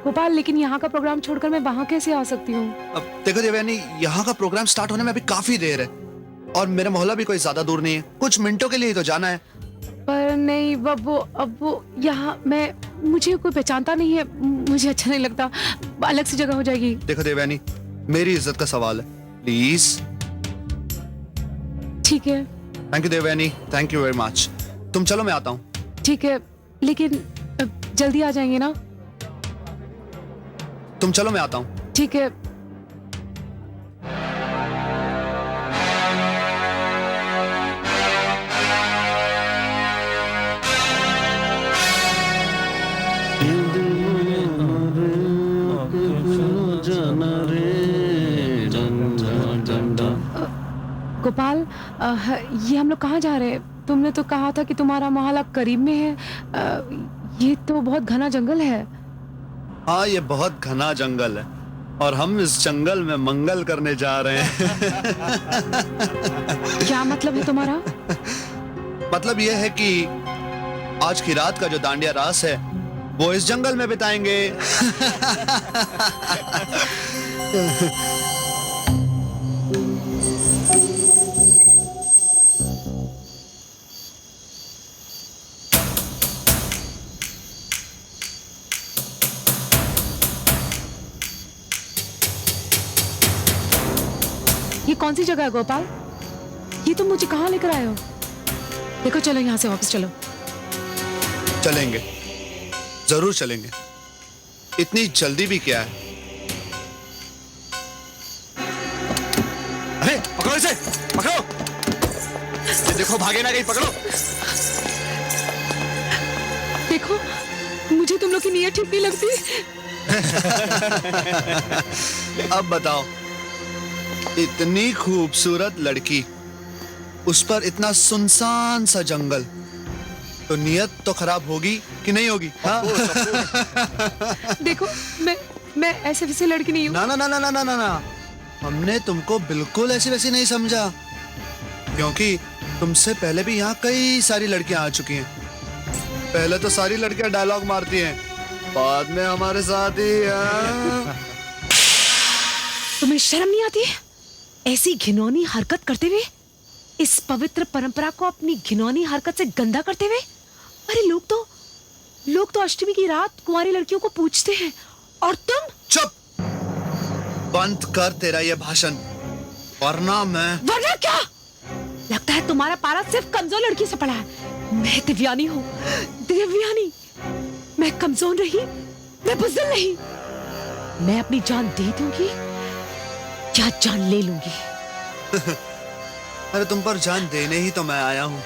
गोपाल, लेकिन यहाँ का प्रोग्राम छोड़कर मैं वहाँ कैसे आ सकती हूँ? अब देखो देवयानी, यहाँ का प्रोग्राम स्टार्ट होने में अभी काफी देर है और मेरा मोहल्ला भी कोई ज्यादा दूर नहीं है, कुछ मिनटों के लिए ही तो जाना है। पर नहीं, अब वो यहाँ मुझे कोई पहचानता नहीं है, मुझे अच्छा नहीं लगता, अलग सी जगह हो जाएगी। देखो देवयानी, मेरी इज्जत का सवाल है, प्लीज ठीक है thank you Devyani, thank you very much. तुम चलो, मैं आता हूँ। ठीक है, लेकिन जल्दी आ जाएंगे ना? तुम चलो, मैं आता हूँ। ठीक है। गोपाल, ये हम लोग कहाँ जा रहे हैं? तुमने तो कहा था कि तुम्हारा मोहल्ला करीब में है। ये तो बहुत घना जंगल है। हाँ, ये बहुत घना जंगल है और हम इस जंगल में मंगल करने जा रहे हैं। क्या मतलब है तुम्हारा? मतलब यह है कि आज की रात का जो दांडिया रास है वो इस जंगल में बिताएंगे। ये कौन सी जगह है गोपाल? ये तुम मुझे कहाँ लेकर आए हो? देखो, चलो यहाँ से वापस चलो। चलेंगे, जरूर चलेंगे। इतनी जल्दी भी क्या है? अरे पकड़ो इसे, पकड़ो। ये देखो, भागे ना कहीं, पकड़ो। देखो, मुझे तुम लोग की नीयत ठीक नहीं लगती। अब बताओ, इतनी खूबसूरत लड़की, उस पर इतना सुनसान सा जंगल, तो नियत तो खराब होगी कि नहीं होगी? हाँ? देखो, मैं ऐसे वैसे लड़की नहीं हूँ। ना ना ना ना ना ना ना ना, हमने तुमको बिल्कुल ऐसी वैसी नहीं समझा, क्योंकि तुमसे पहले भी यहाँ कई सारी लड़कियां आ चुकी हैं। पहले तो सारी लड़कियां डायलॉग मारती हैं, बाद में हमारे साथ ही। तुम्हें शर्म नहीं आती है ऐसी घिनौनी हरकत करते हुए? इस पवित्र परंपरा को अपनी घिनौनी हरकत से गंदा करते हुए? अरे लोग तो अष्टमी की रात कुंवारी लड़कियों को पूछते हैं, और तुम? चुप, बंद कर तेरा ये भाषण, वरना क्या? लगता है तुम्हारा पारा सिर्फ कमजोर लड़की से पड़ा है। मैं दिव्यानी हूँ, दिव्यानी। मैं कमजोर नहीं, मैं बुज़दिल नहीं। मैं अपनी जान दे दूंगी या जान ले लूंगी। अरे तुम पर जान देने ही तो मैं आया हूँ।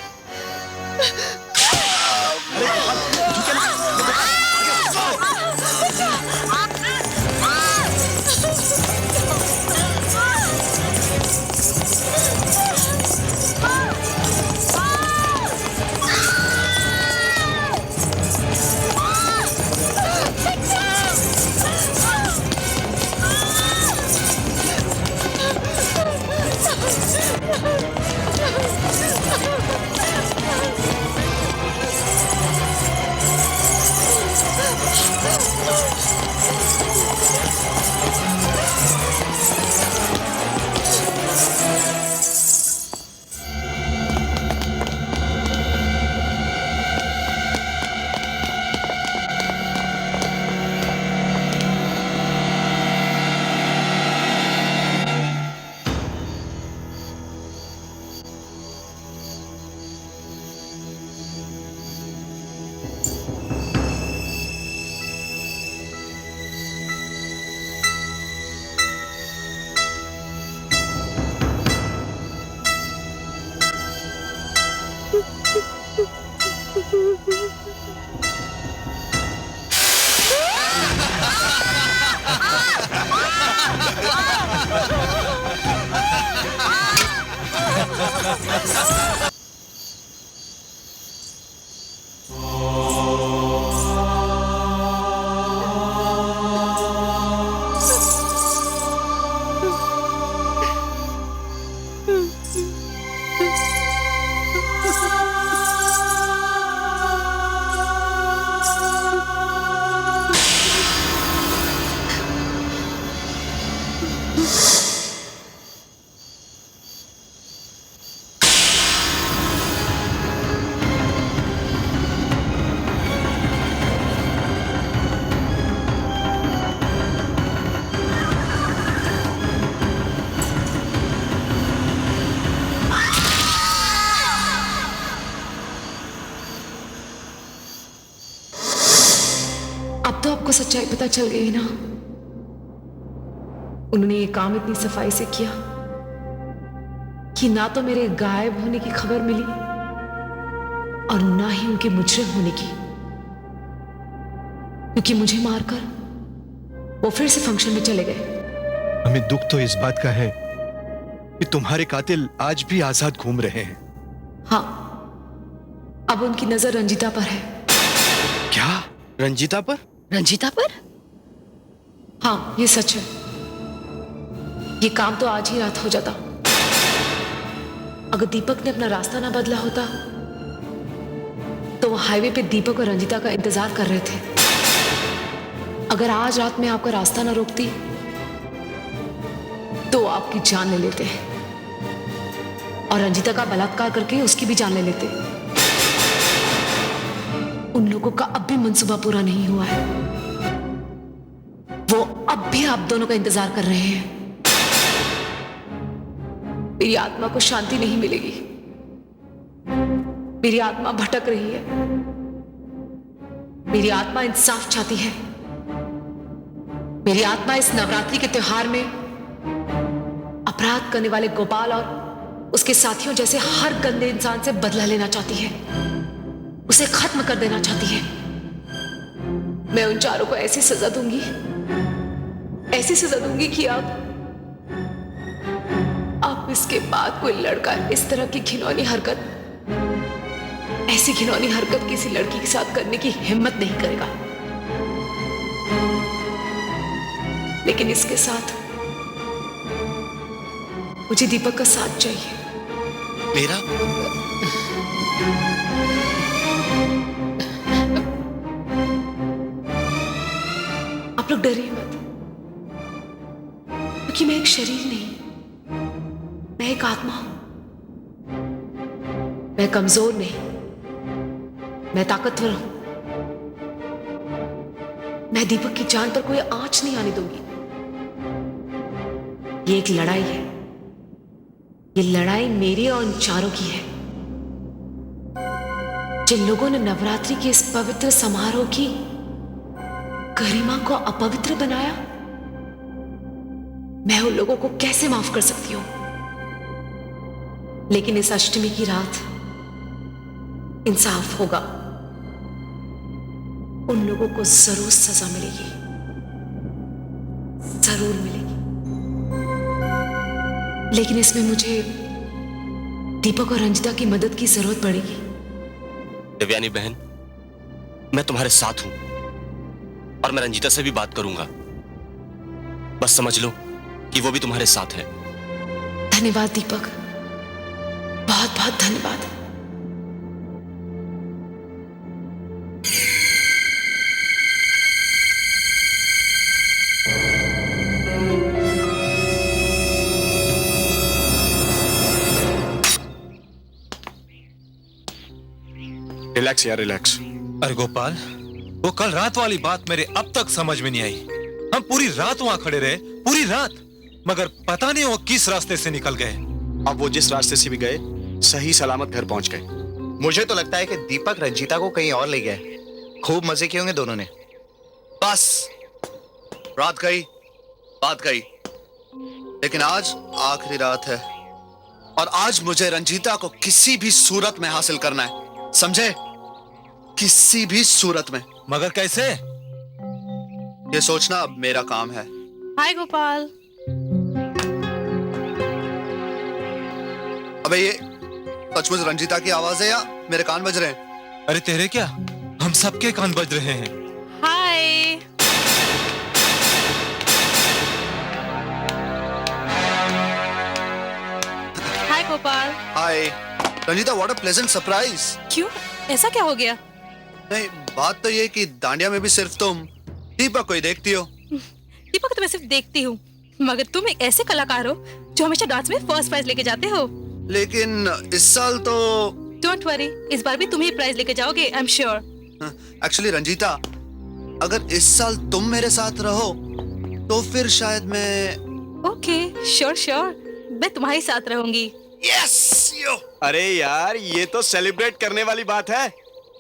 तो आपको सच्चाई पता चल गई ना। उन्होंने ये काम इतनी सफाई से किया कि ना तो मेरे गायब होने की खबर मिली और ना ही उनके मुजरिम होने की, क्योंकि मुझे मारकर वो फिर से फंक्शन में चले गए। हमें दुख तो इस बात का है कि तुम्हारे कातिल आज भी आजाद घूम रहे हैं। हाँ, अब उनकी नजर रंजीता पर है। क्या? रंजीता पर? रंजीता पर? हाँ, ये सच है। ये काम तो आज ही रात हो जाता। अगर दीपक ने अपना रास्ता ना बदला होता तो वो हाईवे पे दीपक और रंजीता का इंतजार कर रहे थे। अगर आज रात में आपका रास्ता ना रोकती तो वो आपकी जान ले लेते और रंजीता का बलात्कार करके उसकी भी जान ले लेते। उन लोगों का अब भी मंसूबा पूरा नहीं हुआ है। वो अब भी आप दोनों का इंतजार कर रहे हैं। मेरी आत्मा को शांति नहीं मिलेगी। मेरी आत्मा भटक रही है। मेरी आत्मा इंसाफ चाहती है। मेरी आत्मा इस नवरात्रि के त्योहार में अपराध करने वाले गोपाल और उसके साथियों जैसे हर गंदे इंसान से बदला लेना चाहती है, उसे खत्म कर देना चाहती है। मैं उन चारों को ऐसी सजा दूंगी कि आप इसके बाद कोई लड़का इस तरह की घिनौनी हरकत, ऐसी घिनौनी हरकत किसी लड़की के साथ करने की हिम्मत नहीं करेगा। लेकिन इसके साथ मुझे दीपक का साथ चाहिए। मेरा? आप लोग डरिए मत, क्योंकि मैं एक शरीर नहीं, मैं एक आत्मा हूं। मैं कमजोर नहीं, मैं ताकतवर हूं। मैं दीपक की जान पर कोई आंच नहीं आने दूंगी। ये एक लड़ाई है। ये लड़ाई मेरी और उन चारों की है जिन लोगों ने नवरात्रि के इस पवित्र समारोह की गरिमा को अपवित्र बनाया। मैं उन लोगों को कैसे माफ कर सकती हूं? लेकिन इस अष्टमी की रात इंसाफ होगा। उन लोगों को जरूर सजा मिलेगी, जरूर मिलेगी। लेकिन इसमें मुझे दीपक और रंजिता की मदद की जरूरत पड़ेगी। देवयानी बहन, मैं तुम्हारे साथ हूं और मैं रंजीता से भी बात करूंगा। बस समझ लो कि वो भी तुम्हारे साथ है। धन्यवाद दीपक, बहुत बहुत धन्यवाद। रिलैक्स यार, रिलैक्स। अरे गोपाल, वो कल रात वाली बात मेरे अब तक समझ में नहीं आई। हम पूरी रात वहां खड़े रहे, पूरी रात, मगर पता नहीं वो किस रास्ते से निकल गए। अब वो जिस रास्ते से भी गए, सही सलामत घर पहुंच गए। मुझे तो लगता है कि दीपक रंजीता को कहीं और ले गए। खूब मजे किए होंगे दोनों ने। बस रात गई, बात गई, लेकिन आज आखिरी रात है और आज मुझे रंजीता को किसी भी सूरत में हासिल करना है, समझे? किसी भी सूरत में। मगर कैसे? ये सोचना अब मेरा काम है। हाय गोपाल। अबे ये सचमुच रंजीता की आवाज है या मेरे कान बज रहे हैं? अरे तेरे क्या, हम सबके कान बज रहे हैं। Hi. Hi Gopal. Hi Ranjita, what a pleasant surprise. क्यों, ऐसा क्या हो गया? नहीं, बात तो ये कि दांडिया में भी सिर्फ तुम दीपक को ही देखती हो। दीपक तो मैं सिर्फ देखती हूँ, मगर तुम एक ऐसे कलाकार हो जो हमेशा डांस में फर्स्ट प्राइज लेके जाते हो। लेकिन इस साल तो डोंट वरी, इस बार भी तुम ही प्राइज लेके जाओगे, I am sure. Actually Ranjita, अगर इस साल तुम मेरे साथ रहो तो फिर शायद मैं। ओके, श्योर श्योर, मैं तुम्हारे साथ रहूंगी। यस यो। अरे यार, ये तो सेलिब्रेट करने वाली बात है।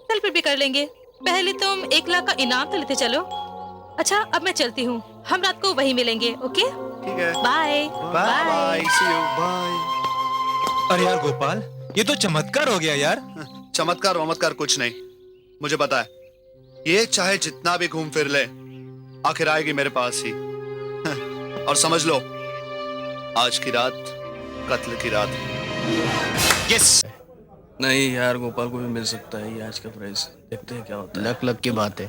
सेलिब्रेट भी कर लेंगे। पहले तुम 1 लाख का इनाम तो लेते चलो। अच्छा अब मैं चलती हूँ, हम रात को वहीं मिलेंगे। ओके ठीक है, bye bye bye, see you, bye. अरे यार गोपाल, ये तो चमत्कार हो गया यार। चमत्कार वमत्कार कुछ नहीं, मुझे पता है ये चाहे जितना भी घूम फिर ले आखिर आएगी मेरे पास ही। और समझ लो आज की रात कत्ल की रात है। यस। नहीं यार, गोपाल को भी मिल सकता है ये आज का प्राइस। देखते हैं क्या होता है। लक लक की बात है।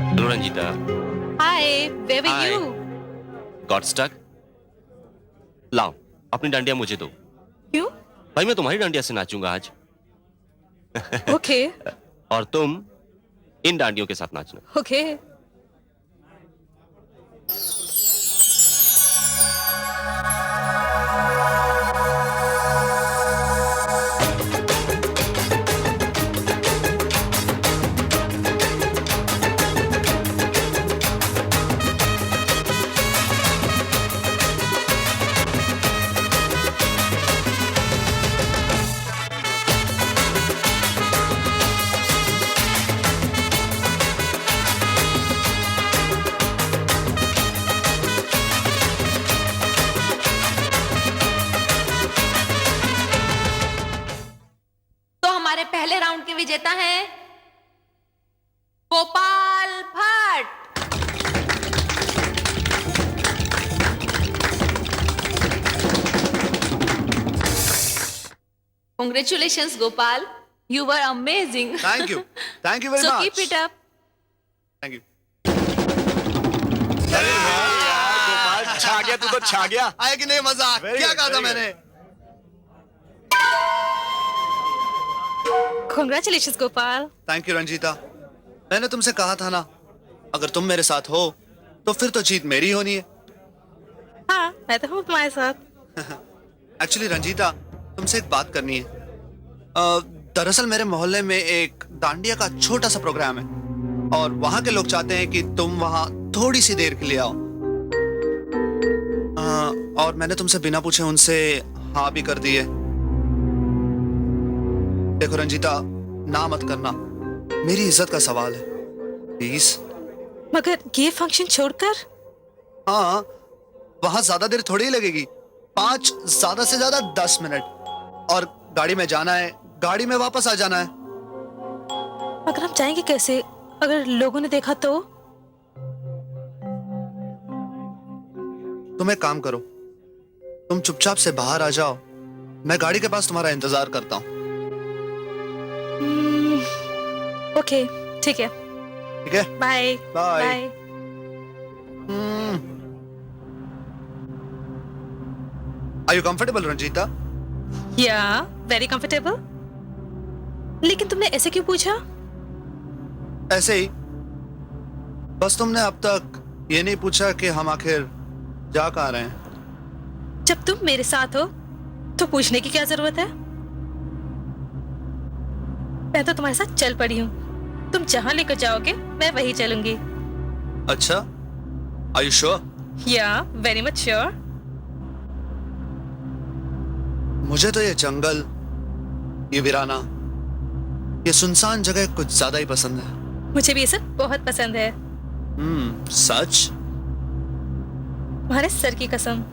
Hello Ranjita. Hi, where were Hi. You? Got stuck? लाओ अपनी डांडिया मुझे दो। क्यों? भाई मैं तुम्हारी डांडिया से नाचूंगा आज। ओके और तुम इन डांडियों के साथ नाचना। ओके। तो हमारे पहले राउंड के विजेता हैं Gopal Bhatt. Congratulations, Gopal. You were amazing. Thank you very So much. keep it up. Thank you. छा गया तू तो, छा गया। आया कि नहीं मजा? क्या कहा था मैंने? Congratulations, Gopal. Thank you Ranjita. मैंने तुमसे कहा था ना, अगर तुम मेरे साथ हो तो फिर तो जीत मेरी होनी है। हाँ, मैं तो हूँ तुम्हारे साथ। एक्चुअली रंजीता, तुमसे एक बात करनी है। दरअसल मेरे मोहल्ले में एक डांडिया का छोटा सा प्रोग्राम है और वहां के लोग चाहते हैं कि तुम वहां थोड़ी सी देर के लिए आओ। और मैंने तुमसे बिना पूछे उनसे हाँ भी कर दी है। देखो रंजीता, ना मत करना, मेरी इज्जत का सवाल है, प्लीज। मगर ये फंक्शन छोड़कर? हाँ, वहां ज्यादा देर थोड़ी ही लगेगी, 5 ज्यादा से ज्यादा 10 मिनट। और गाड़ी में जाना है, गाड़ी में वापस आ जाना है। मगर हम जाएंगे कैसे अगर लोगों ने देखा तो? तुम एक काम करो, तुम चुपचाप से बाहर आ जाओ, मैं गाड़ी के पास तुम्हारा इंतजार करता हूँ। ओके ठीक है। ठीक है, bye bye. Are you comfortable Ranjita? Yeah very comfortable. लेकिन तुमने ऐसे क्यों पूछा? ऐसे ही, बस तुमने अब तक ये नहीं पूछा कि हम आखिर जा कहाँ रहे हैं। जब तुम मेरे साथ हो तो पूछने की क्या जरूरत है? मैं तो तुम्हारे साथ चल पड़ी हूँ, तुम जहां लेकर जाओगे मैं वहीं चलूंगी। अच्छा, आर यू श्योर? या वेरी मच श्योर। मुझे तो ये जंगल, ये वीराना, ये सुनसान जगह कुछ ज्यादा ही पसंद है। मुझे भी ये सब बहुत पसंद है। सच? तुम्हारे सर की कसम।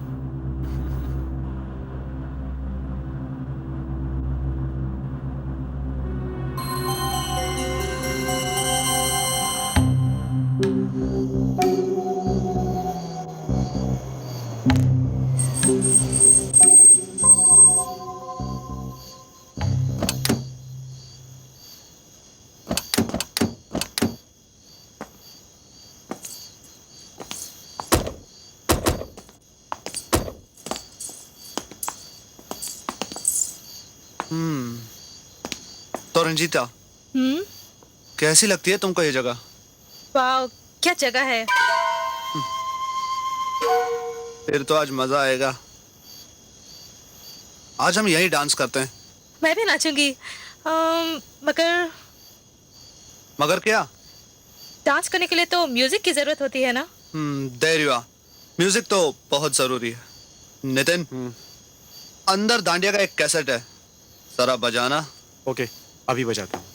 तो रंजीता, कैसी लगती है तुमको ये जगह? वाह, क्या जगह है। फिर तो आज मजा आएगा। आज हम यही डांस करते हैं। मैं भी नाचूंगी। मगर मगर क्या? डांस करने के लिए तो म्यूजिक की जरूरत होती है ना? There you are. म्यूजिक तो बहुत जरूरी है। नितिन, अंदर दांडिया का एक कैसेट है, जरा बजाना। ओके, अभी बजाता हूँ।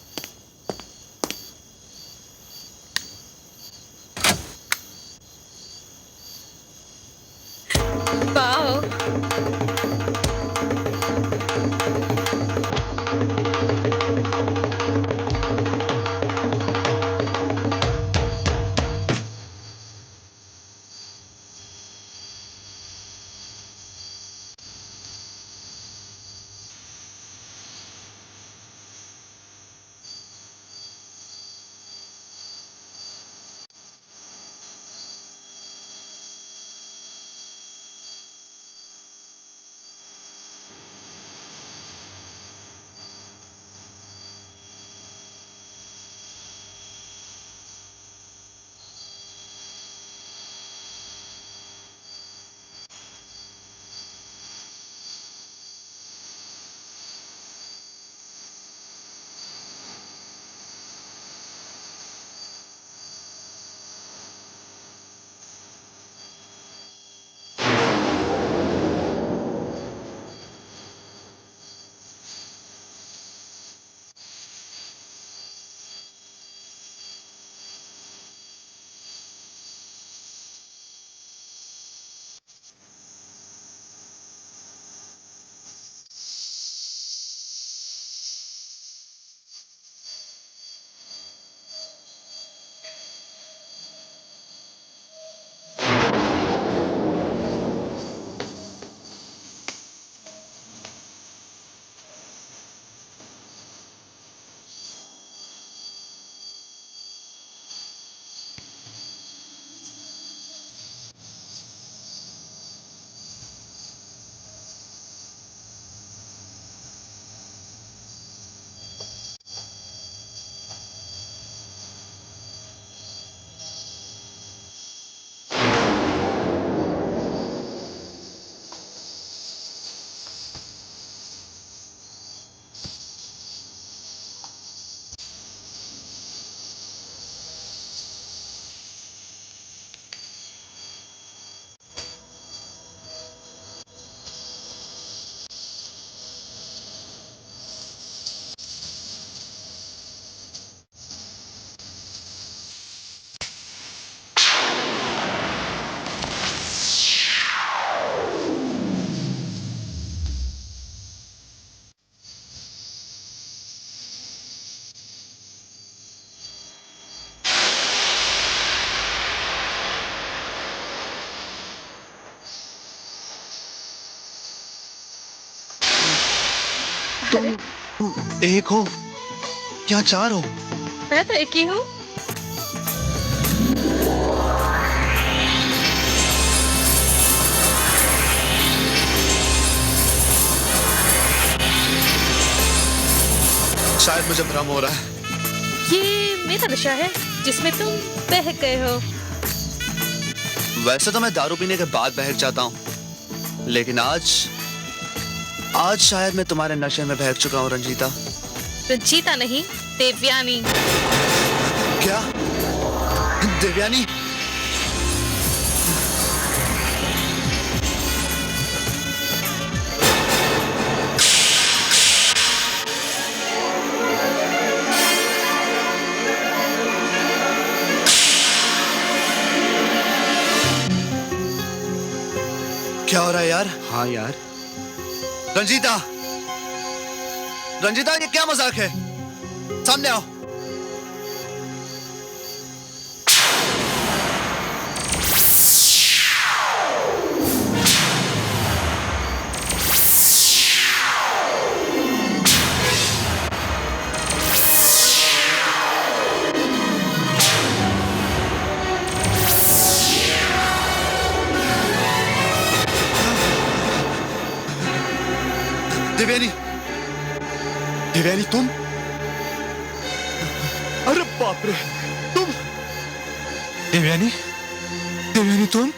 तुम एक हो क्या चार हो? मैं तो एक ही हूँ। शायद मुझे भ्रम हो रहा है। ये मेरा नशा है जिसमें तुम बहक गए हो। वैसे तो मैं दारू पीने के बाद बहक जाता हूँ, लेकिन आज शायद मैं तुम्हारे नशे में बहक चुका हूँ रंजीता। रंजीता नहीं, देवयानी। क्या? देवयानी? क्या हो रहा है यार? हाँ यार, रंजीता, रंजीता ये क्या मजाक है? सामने आओ। देवयानी, देवयानी तुम? अरे बाप रे, तुम? देवयानी, देवयानी तुम?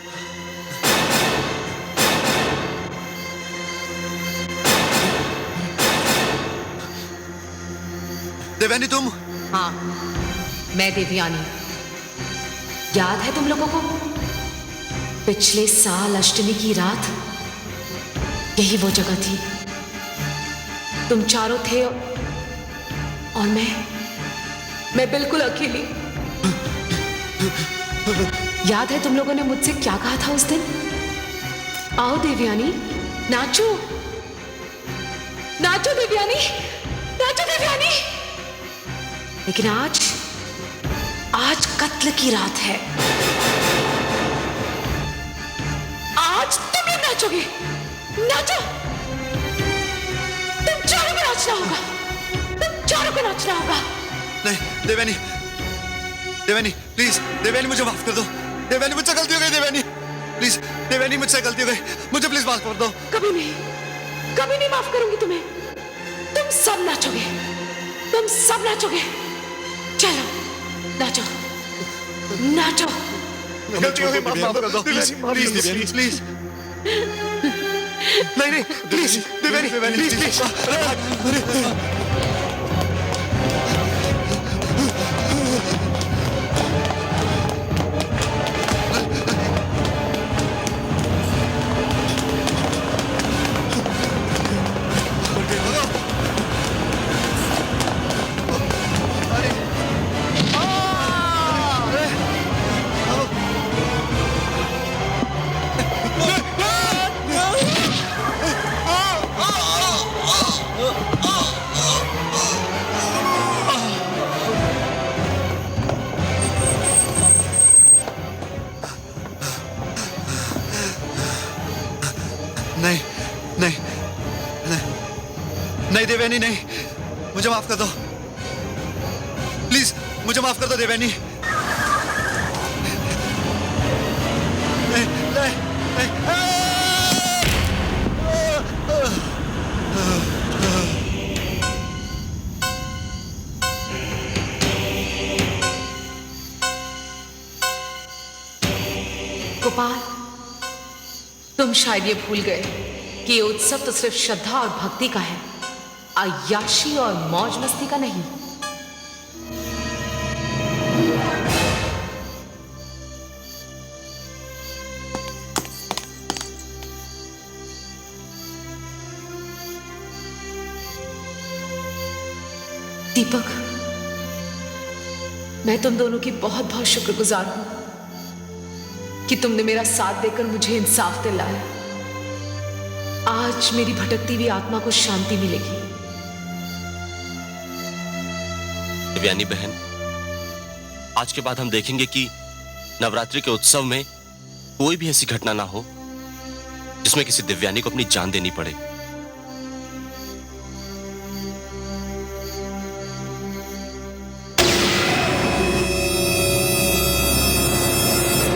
देवयानी तुम? हाँ, मैं देवयानी। याद है तुम लोगों को? पिछले साल अष्टमी की रात यही वो जगह थी। तुम चारों थे और मैं बिल्कुल अकेली। याद है तुम लोगों ने मुझसे क्या कहा था उस दिन? आओ देवयानी, नाचो नाचो देवयानी, नाचो देवयानी। लेकिन आज कत्ल की रात है। आज तुम लोग नाचोगे, नाचो। तुम चारों को नाचना होगा, तुम चारों को नाचना होगा। नहीं देवयानी, देवयानी प्लीज, देवयानी मुझे माफ कर दो। देवयानी मुझसे गलती हो गई। देवयानी प्लीज, देवयानी मुझसे गलती हो गई, मुझे प्लीज माफ कर दो। कभी नहीं माफ करूंगी तुम्हें। तुम सब नाचोगे, तुम सब नाचोगे। चलो नाचो, नाचो। गलती हो गई, माफ कर दो प्लीज, प्लीज प्लीज प्लीज। नहीं प्लीज देवयानी, प्लीज प्लीज। नहीं देवयानी, नहीं, मुझे माफ कर दो प्लीज, मुझे माफ कर दो देवयानी। नहीं, नहीं, नहीं। गोपाल, तुम शायद ये भूल गए कि ये उत्सव तो सिर्फ श्रद्धा और भक्ति का है, अय्याशी और मौज मस्ती का नहीं। दीपक, मैं तुम दोनों की बहुत बहुत शुक्रगुजार हूं कि तुमने मेरा साथ देकर मुझे इंसाफ दिलाया। आज मेरी भटकती हुई आत्मा को शांति मिलेगी। देवयानी बहन, आज के बाद हम देखेंगे कि नवरात्रि के उत्सव में कोई भी ऐसी घटना ना हो जिसमें किसी दिव्यानी को अपनी जान देनी पड़े।